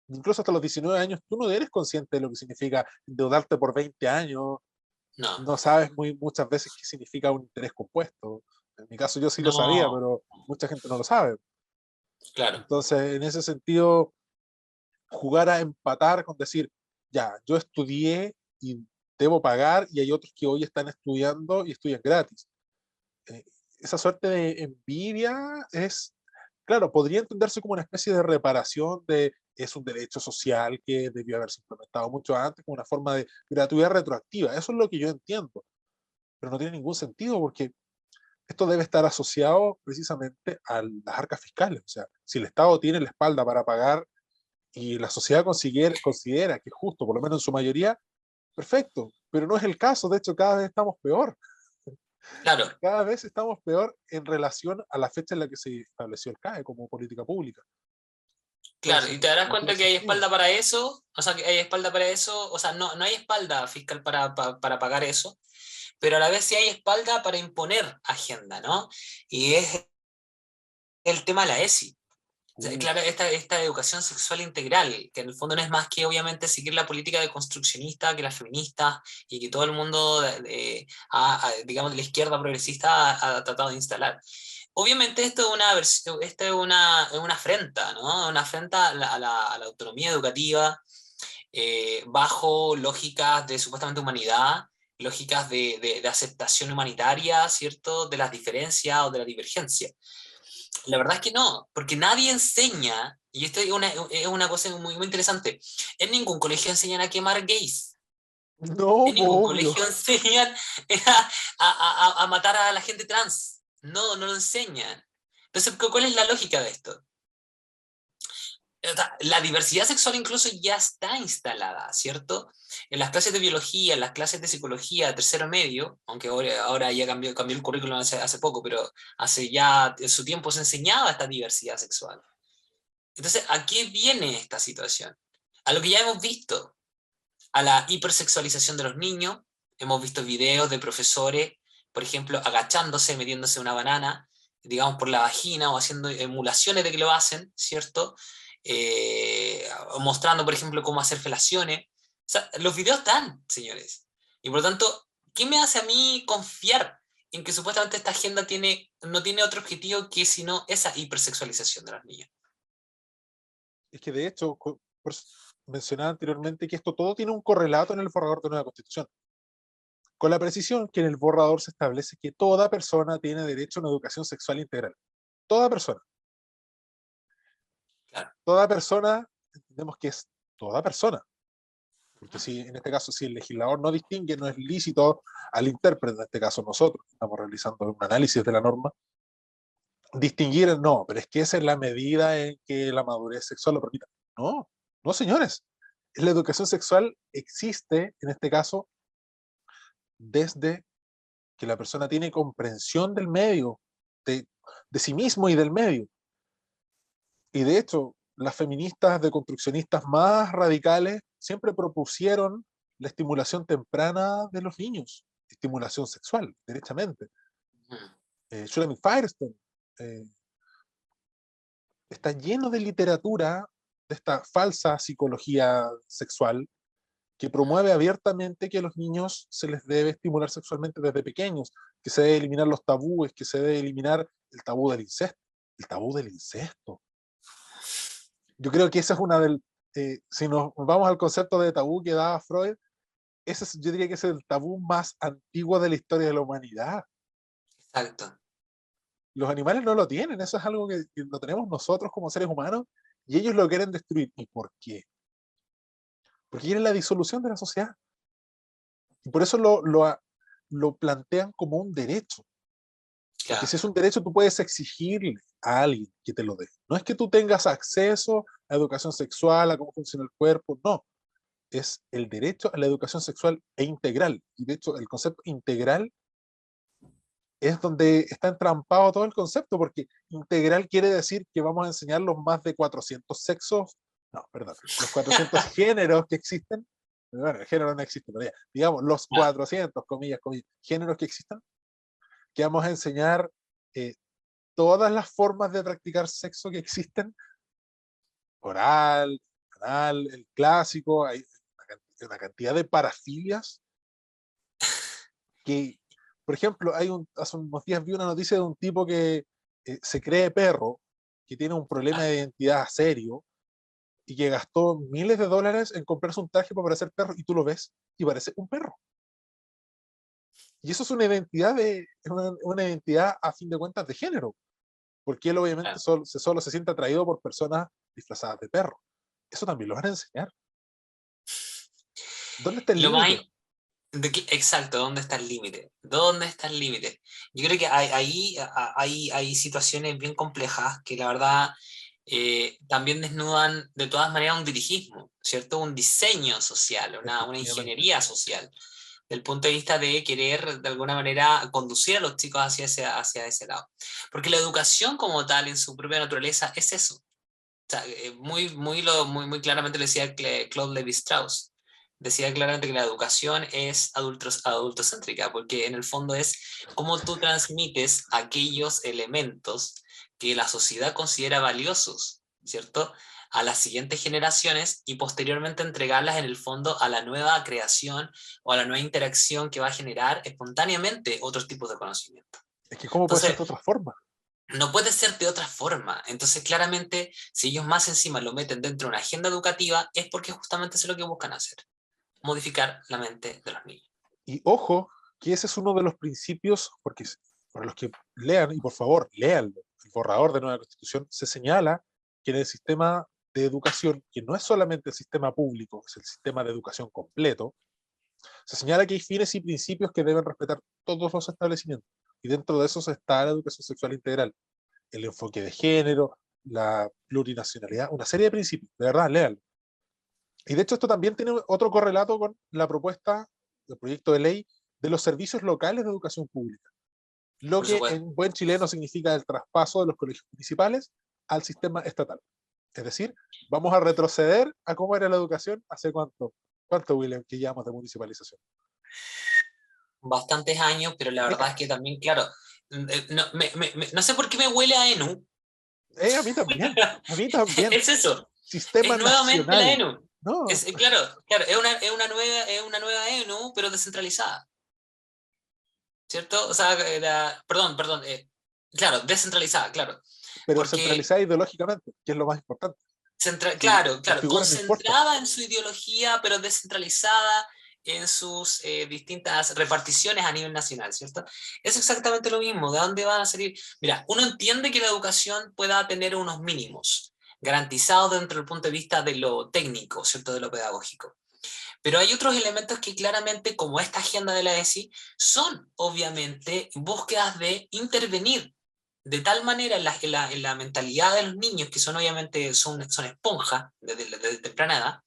incluso hasta los 19 años, tú no eres consciente de lo que significa endeudarte por 20 años, No. no sabes muchas veces qué significa un interés compuesto. En mi caso yo sí lo sabía, No. pero mucha gente no lo sabe. Claro. Entonces, en ese sentido, jugar a empatar con decir, ya, yo estudié y debo pagar y hay otros que hoy están estudiando y estudian gratis. Eh, esa suerte de envidia es, claro, podría entenderse como una especie de reparación de, es un derecho social que debió haberse implementado mucho antes, como una forma de gratuidad retroactiva. Eso es lo que yo entiendo, pero no tiene ningún sentido porque esto debe estar asociado precisamente a las arcas fiscales. O sea, si el Estado tiene la espalda para pagar y la sociedad considera que es justo, por lo menos en su mayoría, perfecto, pero no es el caso. De hecho, cada vez estamos peor. Claro. Cada vez estamos peor en relación a la fecha en la que se estableció el CAE como política pública. Claro. Entonces, Y te darás no tiene cuenta que hay sentido. espalda para eso. O sea, que hay espalda para eso. O sea, no hay espalda fiscal para pagar eso. Pero a la vez sí hay espalda para imponer agenda, ¿no? Y es el tema de la ESI. O sea, Uf, claro, esta educación sexual integral, que en el fondo no es más que obviamente seguir la política de construccionista que las feministas y que todo el mundo, digamos, de la izquierda progresista ha tratado de instalar. Obviamente esto es una afrenta, ¿no? Una afrenta a la autonomía educativa bajo lógicas de supuestamente humanidad, lógicas de aceptación humanitaria, ¿cierto? De las diferencias o de la divergencia. La verdad es que no, porque nadie enseña, Y esto es una cosa muy, muy interesante. En ningún colegio enseñan a quemar gays. No, En po, ningún obvio. colegio enseñan a matar a la gente trans. No, no lo enseñan. Entonces, ¿cuál es la lógica de esto? La diversidad sexual incluso ya está instalada, ¿cierto? En las clases de biología, en las clases de psicología, tercero medio, aunque ahora ya cambió el currículum hace poco, pero hace ya en su tiempo se enseñaba esta diversidad sexual. Entonces, ¿a qué viene esta situación? A lo que ya hemos visto, a la hipersexualización de los niños. Hemos visto videos de profesores, por ejemplo, agachándose, metiéndose una banana, digamos, por la vagina o haciendo emulaciones de que lo hacen, ¿cierto? Mostrando, por ejemplo, cómo hacer felaciones. O sea, los videos están, señores. Y por lo tanto, ¿qué me hace a mí confiar en que supuestamente esta agenda no tiene otro objetivo que sino esa hipersexualización de los niños? Es que de hecho, mencionaba anteriormente que esto todo tiene un correlato en el borrador de nueva constitución. Con la precisión que en el borrador se establece que toda persona tiene derecho a una educación sexual integral. Toda persona. Claro. Toda persona, entendemos que es toda persona. Porque si en este caso, si el legislador no distingue, no es lícito al intérprete, en este caso nosotros, estamos realizando un análisis de la norma, distinguir, no, pero es que esa es la medida en que la madurez sexual lo permita. No, no señores. La educación sexual existe, en este caso, desde que la persona tiene comprensión del medio, de, de sí mismo y del medio. Y de hecho, las feministas deconstruccionistas más radicales siempre propusieron la estimulación temprana de los niños, estimulación sexual, derechamente. Shulamit Firestone está lleno de literatura de esta falsa psicología sexual que promueve abiertamente que a los niños se les debe estimular sexualmente desde pequeños, que se debe eliminar los tabúes, que se debe eliminar el tabú del incesto. El tabú del incesto. Yo creo que esa es una del... si nos vamos al concepto de tabú que daba Freud, yo diría que es el tabú más antiguo de la historia de la humanidad. Exacto. Los animales no lo tienen, eso es algo que lo tenemos nosotros como seres humanos y ellos lo quieren destruir. ¿Y por qué? Porque quieren la disolución de la sociedad. Y por eso lo plantean como un derecho. Porque Claro. si es un derecho, tú puedes exigirle a alguien que te lo dé. No es que tú tengas acceso a educación sexual, a cómo funciona el cuerpo, no. Es el derecho a la educación sexual e integral. Y de hecho, el concepto integral es donde está entrampado todo el concepto, porque integral quiere decir que vamos a enseñar los más de 400 sexos, no, perdón, los 400 géneros que existen. Bueno, el género no existe, pero ya, digamos, los 400, comillas, géneros que existan, que vamos a enseñar eh, todas las formas de practicar sexo que existen, oral, anal, el clásico, hay una cantidad de parafilias que, por ejemplo, hace unos días vi una noticia de un tipo que se cree perro, que tiene un problema de identidad serio y que gastó miles de dólares en comprarse un traje para parecer perro y tú lo ves y parece un perro. Y eso es una identidad una identidad a fin de cuentas de género, porque él obviamente Claro. solo se siente atraído por personas disfrazadas de perro. Eso también lo van a enseñar. ¿Dónde está el Lo más, límite? exacto, ¿dónde está el límite? ¿Dónde está el límite? Yo creo que hay situaciones bien complejas que la verdad también desnudan de todas maneras un dirigismo, ¿cierto? Un diseño social, una Efectivamente. ingeniería social, del punto de vista de querer de alguna manera conducir a los chicos hacia ese lado. Porque la educación como tal, en su propia naturaleza, es eso. O sea, muy claramente lo decía Claude Lévi-Strauss. Decía claramente que la educación es adultocéntrica, porque en el fondo es cómo tú transmites aquellos elementos que la sociedad considera valiosos, ¿cierto? A las siguientes generaciones y posteriormente entregarlas en el fondo a la nueva creación o a la nueva interacción que va a generar espontáneamente otros tipos de conocimiento. Es que ¿cómo puede ser Entonces, de otra forma? no puede ser de otra forma. Entonces, claramente, si ellos más encima lo meten dentro de una agenda educativa, es porque justamente eso es lo que buscan hacer, modificar la mente de los niños. Y ojo, que ese es uno de los principios, porque para los que lean, y por favor, léanlo, el borrador de nueva constitución se señala que en el sistema de educación, que no es solamente el sistema público, es el sistema de educación completo, se señala que hay fines y principios que deben respetar todos los establecimientos. Y dentro de esos está la educación sexual integral, el enfoque de género, la plurinacionalidad, una serie de principios, de verdad, léanlo. Y de hecho esto también tiene otro correlato con la propuesta del proyecto de ley de los servicios locales de educación pública, lo Por que supuesto. en buen chileno significa el traspaso de los colegios municipales al sistema estatal. Es decir, vamos a retroceder a cómo era la educación hace cuánto William, que llevamos de municipalización. Bastantes años, pero la verdad es que Décadas. también, claro, no, no sé por qué me huele a ENU. A mí también, a mí también. Es eso, Sistema es nuevamente la nacional. ENU. No, Es, claro, es una nueva ENU, pero descentralizada, ¿cierto? O sea, perdón, claro, descentralizada, claro. pero Porque, centralizada ideológicamente, que es lo más importante. Sí, claro, las claro, figuras no importan. concentrada en su ideología, pero descentralizada en sus distintas reparticiones a nivel nacional, ¿cierto? Es exactamente lo mismo. ¿De dónde van a salir? Mira, uno entiende que la educación pueda tener unos mínimos garantizados dentro del punto de vista de lo técnico, ¿cierto? De lo pedagógico. Pero hay otros elementos que claramente, como esta agenda de la ESI, son obviamente búsquedas de intervenir de tal manera en la mentalidad de los niños, que son obviamente son esponjas desde temprana edad,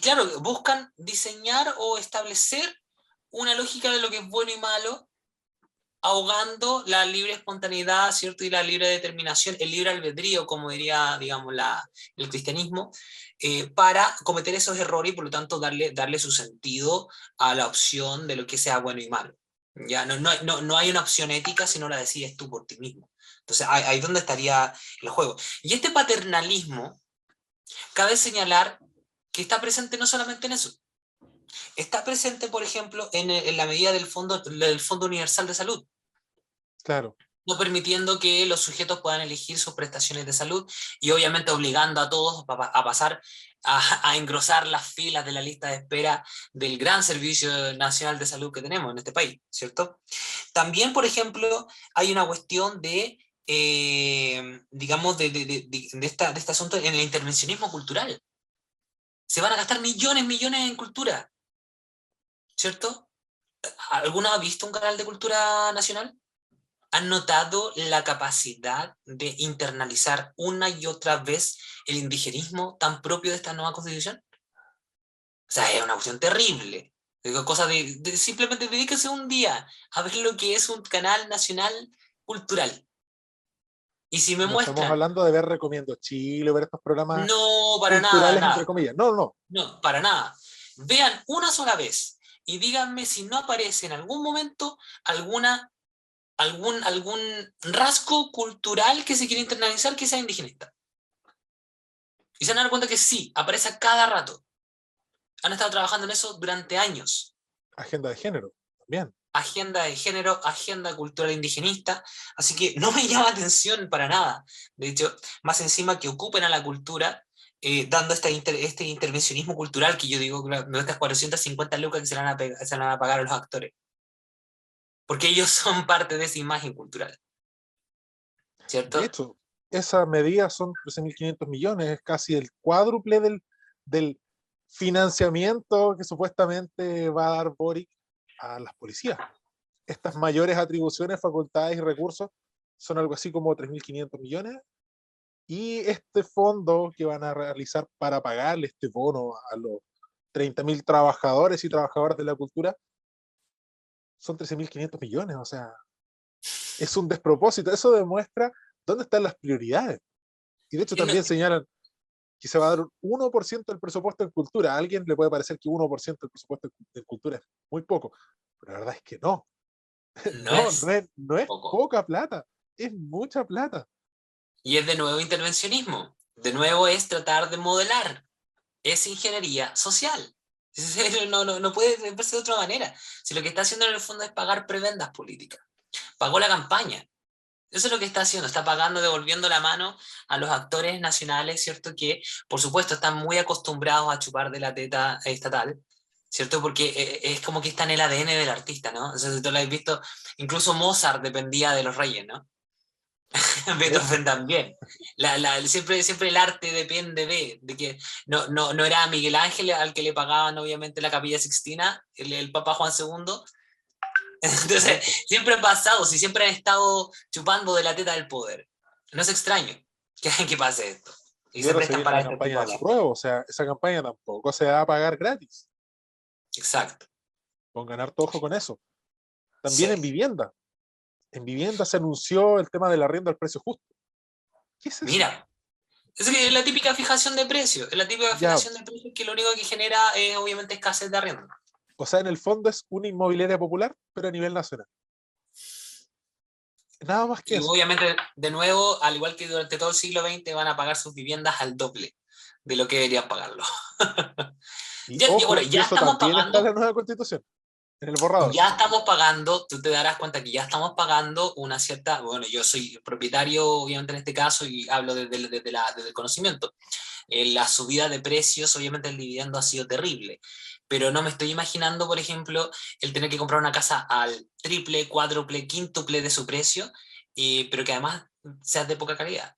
claro, buscan diseñar o establecer una lógica de lo que es bueno y malo, ahogando la libre espontaneidad, ¿cierto? Y la libre determinación, el libre albedrío, como diría, digamos, el cristianismo, para cometer esos errores y por lo tanto darle su sentido a la opción de lo que sea bueno y malo. Ya no hay una opción ética si no la decides tú por ti mismo. Entonces ahí es donde estaría el juego. Y este paternalismo, cabe señalar que está presente no solamente en eso, está presente, por ejemplo, en la medida del Fondo Universal de Salud, Claro. no permitiendo que los sujetos puedan elegir sus prestaciones de salud y obviamente obligando a todos a pasar a engrosar las filas de la lista de espera del gran Servicio Nacional de Salud que tenemos en este país, ¿cierto? También, por ejemplo, hay una cuestión digamos, de este asunto en el intervencionismo cultural. Se van a gastar millones en cultura, ¿cierto? ¿Alguna ha visto un canal de cultura nacional? ¿Han notado la capacidad de internalizar una y otra vez el indigenismo tan propio de esta nueva constitución? O sea, es una cuestión terrible. Digo, cosa simplemente dedíquese un día a ver lo que es un canal nacional cultural. Y si me Y no estamos muestran, hablando de ver Recomiendo Chile, ver estos programas no, para nada, culturales, entre nada, comillas. No, no. no, para nada. Vean una sola vez y díganme si no aparece en algún momento algún rasgo cultural que se quiere internalizar que sea indigenista. Y se van a dar cuenta que sí, aparece a cada rato. Han estado trabajando en eso durante años. Agenda de género, también. Agenda de género, agenda cultural indigenista, así que no me llama atención para nada. De hecho, más encima que ocupen a la cultura, dando este intervencionismo cultural que yo digo, estas 450 lucas que se van a pagar a los actores, porque ellos son parte de esa imagen cultural, De ¿cierto? hecho, esa medida son 13.500 millones, es casi el cuádruple del financiamiento que supuestamente va a dar Boric a las policías. Estas mayores atribuciones, facultades y recursos son algo así como 3.500 millones. Y este fondo que van a realizar para pagarle este bono a los 30.000 trabajadores y trabajadoras de la cultura son 13.500 millones. O sea, es un despropósito. Eso demuestra dónde están las prioridades. Y de hecho Y no- también señalan que se va a dar un 1% del presupuesto en cultura. A alguien le puede parecer que 1% del presupuesto en cultura es muy poco, pero la verdad es que no. no No, es no es poco. poca plata, es mucha plata. Y es de nuevo intervencionismo. De nuevo es tratar de modelar. Es ingeniería social. No puede verse de otra manera. Si lo que está haciendo en el fondo es pagar prebendas políticas. Pagó la campaña. Eso es lo que está haciendo. Está pagando, devolviendo la mano a los actores nacionales, ¿cierto? Que, por supuesto, están muy acostumbrados a chupar de la teta estatal, ¿cierto? Porque es como que está en el ADN del artista, ¿no? O sea, si tú lo has visto, incluso Mozart dependía de los reyes, ¿no? Beethoven también. Siempre el arte depende de que no era Miguel Ángel al que le pagaban obviamente la Capilla Sixtina, el Papa Juan II. Entonces, Exacto. siempre han pasado, si siempre han estado chupando de la teta del poder. No es extraño que pase esto. Y Y se ahora se prestan viene para la este campaña tipo de del chistes. apruebo, o sea, esa campaña tampoco se va a pagar gratis. Exacto. Pongan harto ojo con eso. También en Sí. vivienda. En vivienda se anunció el tema del arriendo al precio justo. ¿Qué es eso? Mira, es la típica fijación de precios. Es la típica Ya, fijación de precios que lo único que genera es obviamente escasez de arriendo. o sea, en el fondo es una inmobiliaria popular, pero a nivel nacional. Nada más que Y eso. obviamente, de nuevo, al igual que durante todo el siglo XX, van a pagar sus viviendas al doble de lo que deberían pagarlo. Y Bueno, ojo, que ya eso estamos también está en pagando, la nueva constitución, en el borrador. ya estamos pagando, tú te darás cuenta que ya estamos pagando una cierta, bueno, yo soy propietario, obviamente en este caso, y hablo desde el conocimiento. La subida de precios, obviamente el dividendo ha sido terrible, pero no me estoy imaginando, por ejemplo, el tener que comprar una casa al triple, cuádruple, quíntuple de su precio, pero que además sea de poca calidad,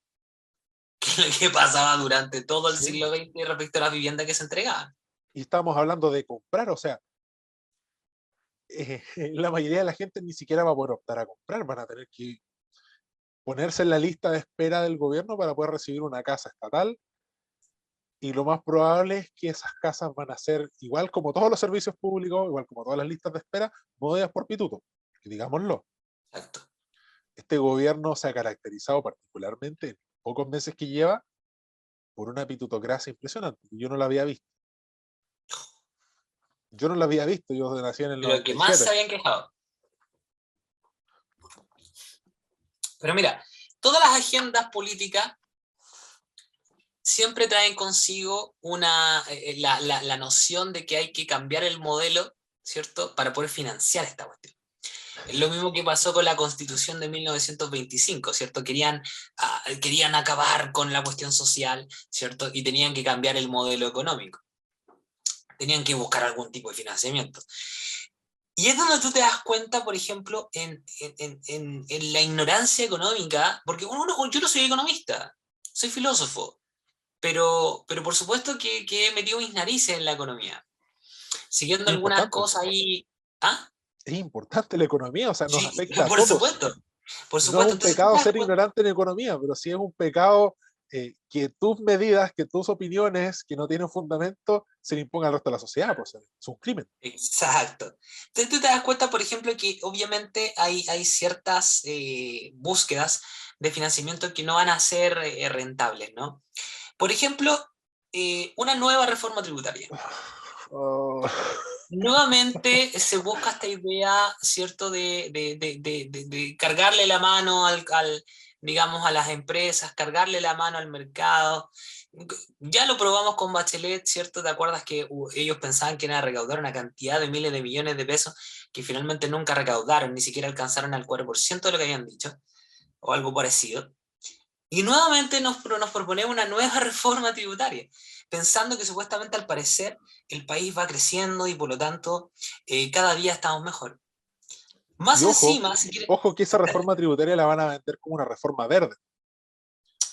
que es lo que pasaba durante todo el Sí, siglo XX respecto a las viviendas que se entregaban. y estamos hablando de comprar, o sea, la mayoría de la gente ni siquiera va a poder optar a comprar, van a tener que ponerse en la lista de espera del gobierno para poder recibir una casa estatal, y lo más probable es que esas casas van a ser, igual como todos los servicios públicos, igual como todas las listas de espera, movidas por pituto, que digámoslo. Exacto. Este gobierno se ha caracterizado particularmente en pocos meses que lleva por una pitutocracia impresionante. Yo no la había visto. Yo no la había visto, yo nací en el Pero que más se 97. habían quejado. Pero mira, todas las agendas políticas siempre traen consigo la noción de que hay que cambiar el modelo, ¿cierto?, para poder financiar esta cuestión. Es lo mismo que pasó con la Constitución de 1925, ¿cierto? Querían acabar con la cuestión social, ¿cierto? Y tenían que cambiar el modelo económico. Tenían que buscar algún tipo de financiamiento. Y es donde tú te das cuenta, por ejemplo, en la ignorancia económica, porque yo no soy economista, soy filósofo, pero por supuesto que he metido mis narices en la economía, siguiendo Es algunas importante. cosas ahí. ¿Ah? Es importante la economía, o sea, nos Sí, afecta a por todos. supuesto, por No es supuesto. un Entonces tú te pecado das ser cuenta. ignorante en economía, pero sí es un pecado que tus medidas, que tus opiniones, que no tienen fundamento, se le impongan al resto de la sociedad. Pues, es un crimen. Exacto. Entonces tú te das cuenta, por ejemplo, que obviamente hay ciertas búsquedas de financiamiento que no van a ser rentables, ¿no? Por ejemplo, una nueva reforma tributaria. Oh, Nuevamente se busca esta idea, ¿cierto?, de cargarle la mano digamos, a las empresas, cargarle la mano al mercado. Ya lo probamos con Bachelet, ¿cierto? ¿Te acuerdas que ellos pensaban que iban a recaudar una cantidad de miles de millones de pesos que finalmente nunca recaudaron, ni siquiera alcanzaron al 4% de lo que habían dicho, o algo parecido? Y nuevamente nos proponemos una nueva reforma tributaria, pensando que supuestamente al parecer el país va creciendo y por lo tanto cada día estamos mejor. y Más ojo, encima, si quiere... ojo que esa reforma tributaria la van a vender como una reforma verde,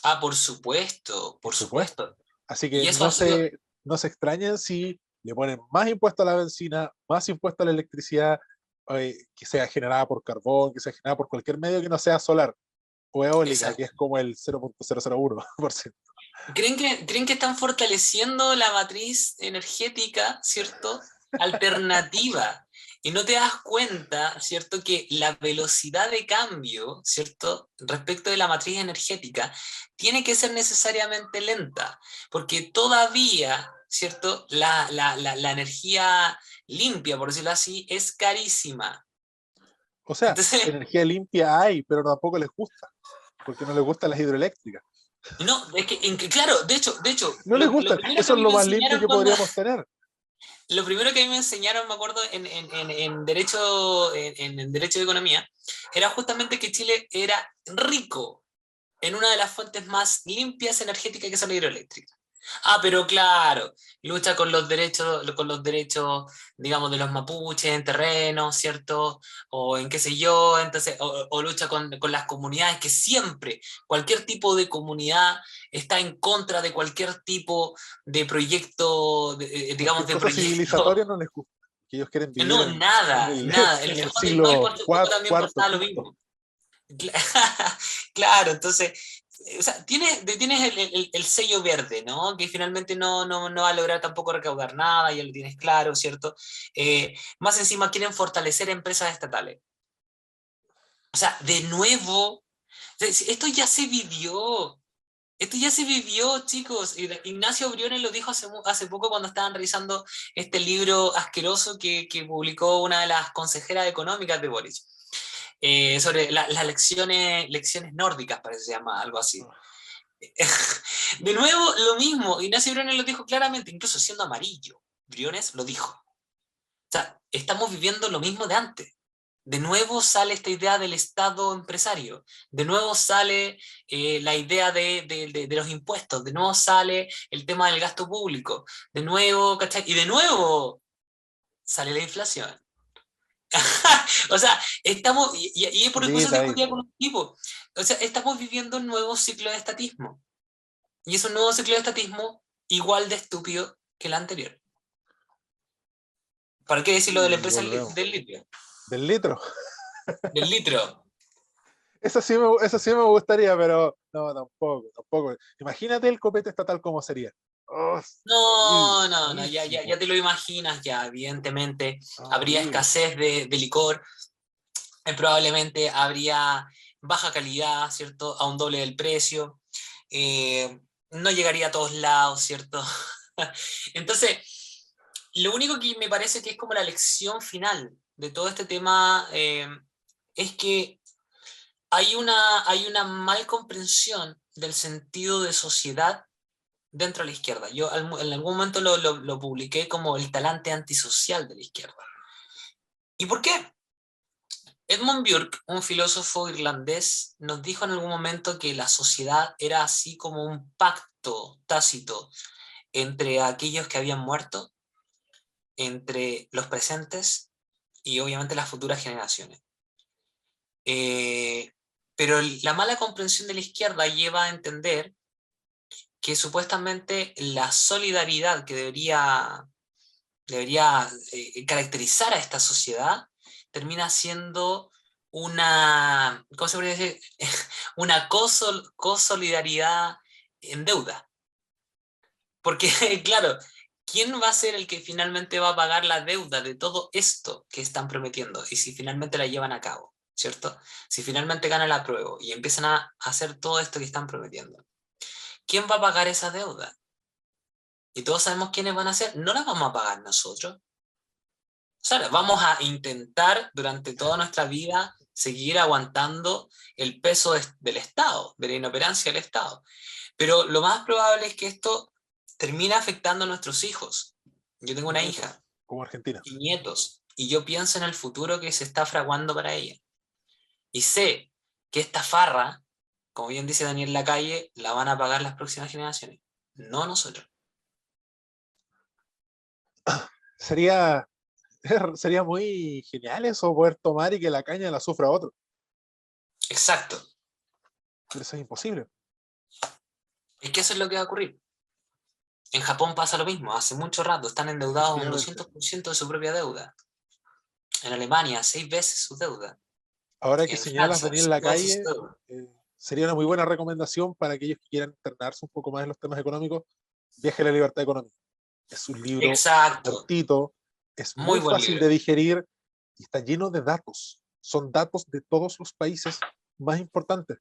Ah, por supuesto, por por supuesto. supuesto. Así que Y eso ha sido... no se extrañen si le ponen más impuesto a la benzina, más impuesto a la electricidad, que sea generada por carbón, que sea generada por cualquier medio que no sea solar o eólica, que Exacto. es como el 0,001%. ¿Creen que están fortaleciendo la matriz energética, ¿cierto? Alternativa. Y no te das cuenta, ¿cierto? Que la velocidad de cambio, ¿cierto? Respecto de la matriz energética, tiene que ser necesariamente lenta, porque todavía, ¿cierto? La energía limpia, por decirlo así, es carísima. O sea, Entonces, energía limpia hay, pero tampoco les gusta, porque no les gustan las hidroeléctricas. no, es que, claro, de hecho, No les lo gustan, primero que eso a es mí lo me más limpio enseñaron que cuando, podríamos tener. lo primero que a mí me enseñaron, me acuerdo, en derecho de economía, era justamente que Chile era rico en una de las fuentes más limpias energéticas que son la hidroeléctrica. Pero claro, lucha con los derechos, digamos, de los mapuches en terrenos, ¿cierto? O en qué sé yo, entonces, o lucha con las comunidades, que siempre, cualquier tipo de comunidad está en contra de cualquier tipo de proyecto, digamos, Cualquier de cosa proyecto. civilizatoria no les gusta, que ellos quieren vivir No, en nada, el, nada. En en el el Cajón del Maipo siglo hace poco también cuarto, pasaba lo quinto. mismo. Claro, entonces, o sea, tienes el sello verde, ¿no? Que finalmente no va a lograr tampoco recaudar nada, ya lo tienes claro, ¿cierto? Más encima quieren fortalecer empresas estatales. O sea, de nuevo, si esto ya se vivió. Esto ya se vivió, chicos. Ignacio Briones lo dijo hace poco cuando estaban revisando este libro asqueroso que publicó una de las consejeras económicas de Boris. Sobre las lecciones nórdicas, parece que se llama algo así. De nuevo, lo mismo, Ignacio Briones lo dijo claramente, incluso siendo amarillo, Briones lo dijo. O sea, estamos viviendo lo mismo de antes. De nuevo sale esta idea del Estado empresario, de nuevo sale la idea de los impuestos, de nuevo sale el tema del gasto público, de nuevo, ¿cachai? Y de nuevo sale la inflación. O sea, estamos, y por eso Solita ahí. discutía con un tipo, o sea, estamos viviendo un nuevo ciclo de estatismo. Y es un nuevo ciclo de estatismo igual de estúpido que el anterior. ¿Para qué decir lo de la Y empresa volvemos. del litro? Del litro. Del litro. Eso sí me gustaría, pero no, tampoco. Imagínate el copete estatal como sería. Oh, horrible, No, ya malísimo. te lo imaginas, ya evidentemente No, habría horrible. escasez de licor, probablemente habría baja calidad, ¿cierto? A un doble del precio, no llegaría a todos lados, ¿cierto? Entonces, lo único que me parece que es como la lección final de todo este tema es que hay una mal comprensión del sentido de sociedad dentro de la izquierda. Yo en algún momento lo publiqué como el talante antisocial de la izquierda. ¿Y por qué? Edmund Burke, un filósofo irlandés, nos dijo en algún momento que la sociedad era así como un pacto tácito entre aquellos que habían muerto, entre los presentes y obviamente las futuras generaciones. Eh, pero la mala comprensión de la izquierda lleva a entender que supuestamente la solidaridad que debería caracterizar a esta sociedad, termina siendo una, ¿cómo se podría decir? Una cosolidaridad en deuda. Porque, claro, ¿quién va a ser el que finalmente va a pagar la deuda de todo esto que están prometiendo? Y si finalmente la llevan a cabo, ¿cierto? Si finalmente ganan la prueba y empiezan a hacer todo esto que están prometiendo, ¿quién va a pagar esa deuda? Y todos sabemos quiénes van a ser. No la vamos a pagar nosotros. O sea, vamos a intentar durante toda nuestra vida seguir aguantando el peso del Estado, de la inoperancia del Estado. Pero lo más probable es que esto termine afectando a nuestros hijos. Yo tengo una Nietos, hija como Argentina. y nietos, y yo pienso en el futuro que se está fraguando para ella. Y sé que esta farra, como bien dice Daniel Lacalle, la van a pagar las próximas generaciones, no nosotros. Sería, sería muy genial eso, poder tomar y que la caña la sufra otro. Exacto. Pero eso es imposible. Es que eso es lo que va a ocurrir. En Japón pasa lo mismo, hace mucho rato están endeudados un Efectivamente. 200% de su propia deuda. En Alemania, 6 veces su deuda. Ahora que En señalas Francia, Daniel 5 veces su Lacalle, deuda. sería una muy buena recomendación para aquellos que quieran internarse un poco más en los temas económicos. Viaje a la libertad económica. Es un libro Exacto. cortito, es Muy muy buen fácil libro. de digerir y está lleno de datos. Son datos de todos los países más importantes.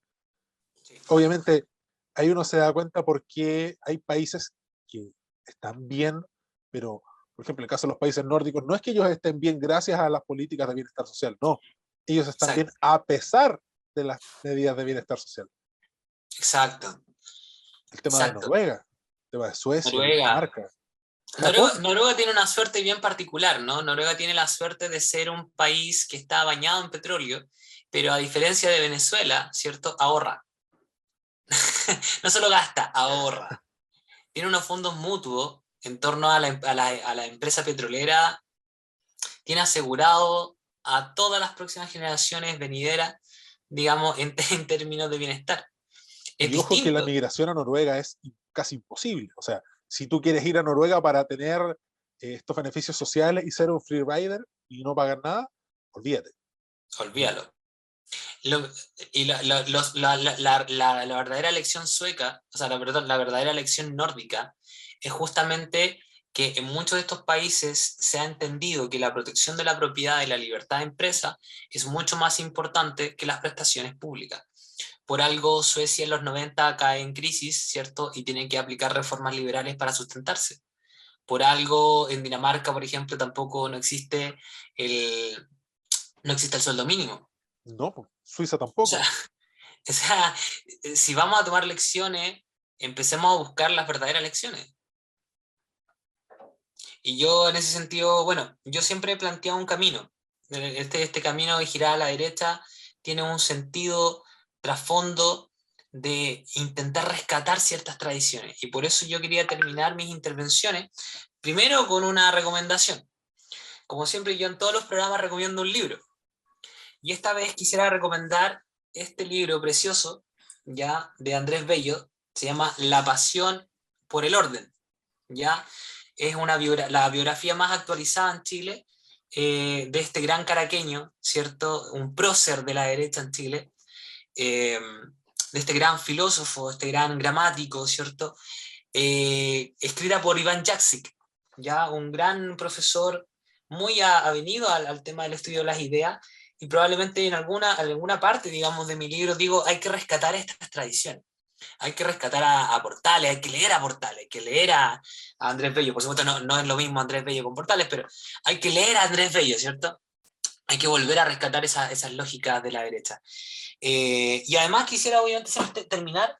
Sí. Obviamente, ahí uno se da cuenta por qué hay países que están bien, pero, por ejemplo, en el caso de los países nórdicos, no es que ellos estén bien gracias a las políticas de bienestar social, no. Ellos están bien Exacto. a pesar de las medidas de bienestar social. Exacto. El tema de Exacto. Noruega, el tema de Suecia, Noruega. Dinamarca, Noruega, Japón. Noruega tiene una suerte bien particular, ¿no? Noruega tiene la suerte de ser un país que está bañado en petróleo, pero a diferencia de Venezuela, ¿cierto? Ahorra. No solo gasta, ahorra. tiene unos fondos mutuos en torno a la empresa petrolera, tiene asegurado a todas las próximas generaciones venideras, digamos, en términos de bienestar. Es Y ojo que la distinto. migración a Noruega es casi imposible. O sea, si tú quieres ir a Noruega para tener estos beneficios sociales y ser un free rider y no pagar nada, olvídate. Olvídalo. Lo- y la verdadera elección sueca, o sea, perdón, la verdadera elección nórdica, es justamente que en muchos de estos países se ha entendido que la protección de la propiedad y la libertad de empresa es mucho más importante que las prestaciones públicas. Por algo Suecia en los 90 cae en crisis, ¿cierto? Y tiene que aplicar reformas liberales para sustentarse. Por algo en Dinamarca, por ejemplo, tampoco el, no existe el sueldo mínimo. No, pues, Suiza O sea, tampoco. o sea, si vamos a tomar lecciones, empecemos a buscar las verdaderas lecciones. Y yo en ese sentido, bueno, yo siempre he planteado un camino. Este camino de girar a la derecha tiene un sentido trasfondo de intentar rescatar ciertas tradiciones. Y por eso yo quería terminar mis intervenciones primero con una recomendación. Como siempre, yo en todos los programas recomiendo un libro. Y esta vez quisiera recomendar este libro precioso, ya, de Andrés Bello, se llama La pasión por el orden, ya. Es la biografía más actualizada en Chile de este gran caraqueño, ¿cierto? Un prócer de la derecha en Chile, de este gran filósofo, este gran gramático, ¿cierto? Escrita por Iván Jaksic, ya un gran profesor muy avenido al tema del estudio de las ideas, y probablemente en alguna parte, digamos, de mi libro digo, hay que rescatar estas tradiciones, hay que rescatar a Portales, hay que leer a Portales, hay que leer a Andrés Bello, por supuesto no es lo mismo Andrés Bello con Portales, pero hay que leer a Andrés Bello, ¿cierto? Hay que volver a rescatar esas lógicas de la derecha. Y además quisiera obviamente terminar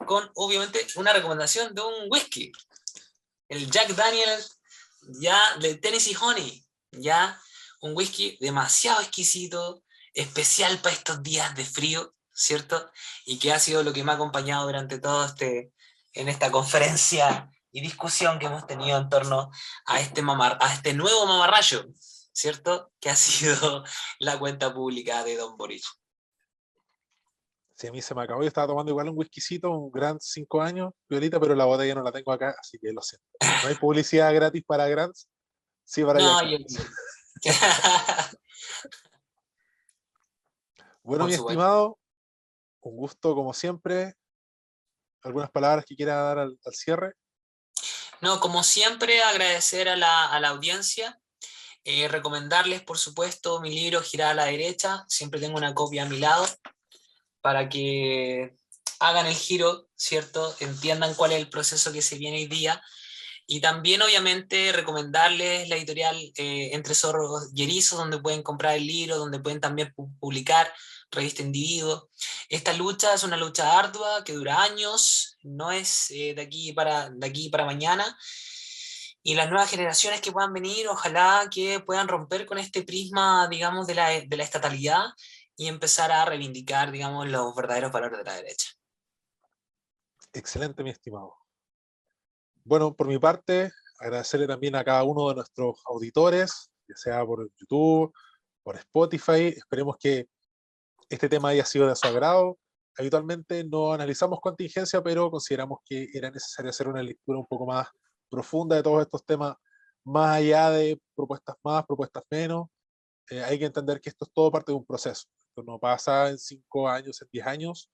con obviamente una recomendación de un whisky, el Jack Daniels, ya de Tennessee Honey, ya un whisky demasiado exquisito, especial para estos días de frío, ¿cierto? Y que ha sido lo que me ha acompañado durante todo en esta conferencia y discusión que hemos tenido en torno a este nuevo mamarracho, ¿cierto? Que ha sido la cuenta pública de Don Boris. Si a mí se me acabó, yo estaba tomando igual un whiskycito, un Grant 5 años, violita, pero la botella no la tengo acá, así que lo siento. No hay publicidad gratis para Grants, sí para Jack No, yo... Daniels. Bueno, Por mi supuesto. estimado, un gusto como siempre. ¿Algunas palabras que quiera dar al cierre? No, como siempre, agradecer a la audiencia. Recomendarles, por supuesto, mi libro Girar a la derecha. Siempre tengo una copia a mi lado para que hagan el giro, ¿cierto? Entiendan cuál es el proceso que se viene hoy día. Y también, obviamente, recomendarles la editorial Entre Zorros y Erizos, donde pueden comprar el libro, donde pueden también publicar Revista Individuo. Esta lucha es una lucha ardua que dura años, no es de aquí para mañana. Y las nuevas generaciones que puedan venir, ojalá que puedan romper con este prisma, digamos, de la estatalidad y empezar a reivindicar, digamos, los verdaderos valores de la derecha. Excelente, mi estimado. Bueno, por mi parte, agradecerle también a cada uno de nuestros auditores, ya sea por YouTube, por Spotify. Esperemos que este tema haya sido de su agrado. Habitualmente no analizamos contingencia, pero consideramos que era necesario hacer una lectura un poco más profunda de todos estos temas, más allá de propuestas más, propuestas menos. Hay que entender que esto es todo parte de un proceso. Esto no pasa en 5 años, en 10 años.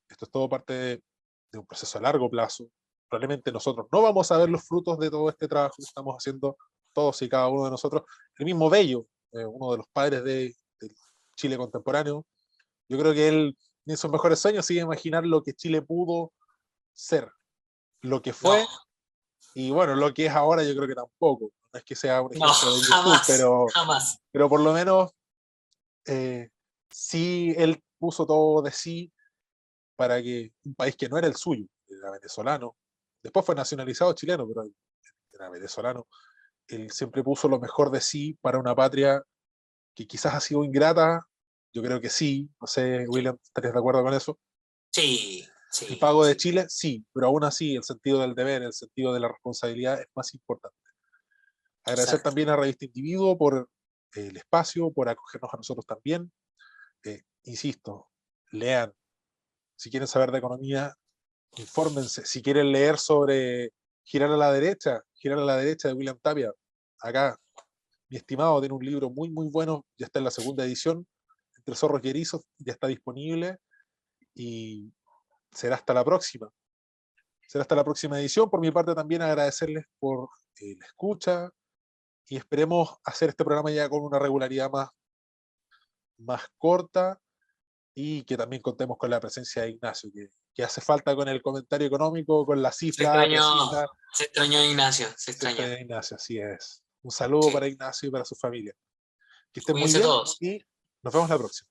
Esto es todo parte de un proceso a largo plazo. Probablemente nosotros no vamos a ver los frutos de todo este trabajo que estamos haciendo todos y cada uno de nosotros. El mismo Bello, uno de los padres de Chile contemporáneo, yo creo que él en sus mejores sueños sigue imaginar lo que Chile pudo ser, lo que No, fue, y bueno, lo que es ahora yo creo que tampoco. No es que sea un no, ejemplo de virtud, jamás, jamás. pero por lo menos eh, sí él puso todo de sí para que un país que no era el suyo, era venezolano, después fue nacionalizado chileno, pero era venezolano, él siempre puso lo mejor de sí para una patria que quizás ha sido ingrata, yo creo que sí, no sé, William, ¿estarías de acuerdo con eso? Sí, El Sí, pago de sí, Chile, sí, pero aún así el sentido del deber, el sentido de la responsabilidad es más importante. Agradecer exacto. también a Revista Individuo por el espacio, por acogernos a nosotros también. Insisto, lean. Si quieren saber de economía, infórmense. Si quieren leer sobre Girar a la derecha de William Tapia, acá, mi estimado, tiene un libro muy, muy bueno, ya está en la segunda edición, Entre Zorros y Erizos, ya está disponible y será hasta la próxima. Será hasta la próxima edición. Por mi parte también agradecerles por la escucha y esperemos hacer este programa ya con una regularidad más corta y que también contemos con la presencia de Ignacio, que hace falta con el comentario económico, con la Se cifra extrañó, precisa. se extrañó Ignacio, se Se extrañó. extraña a Ignacio, así es. Un saludo Sí, para Ignacio y para su familia. Que estén muy cuídense bien todos. y nos vemos la próxima.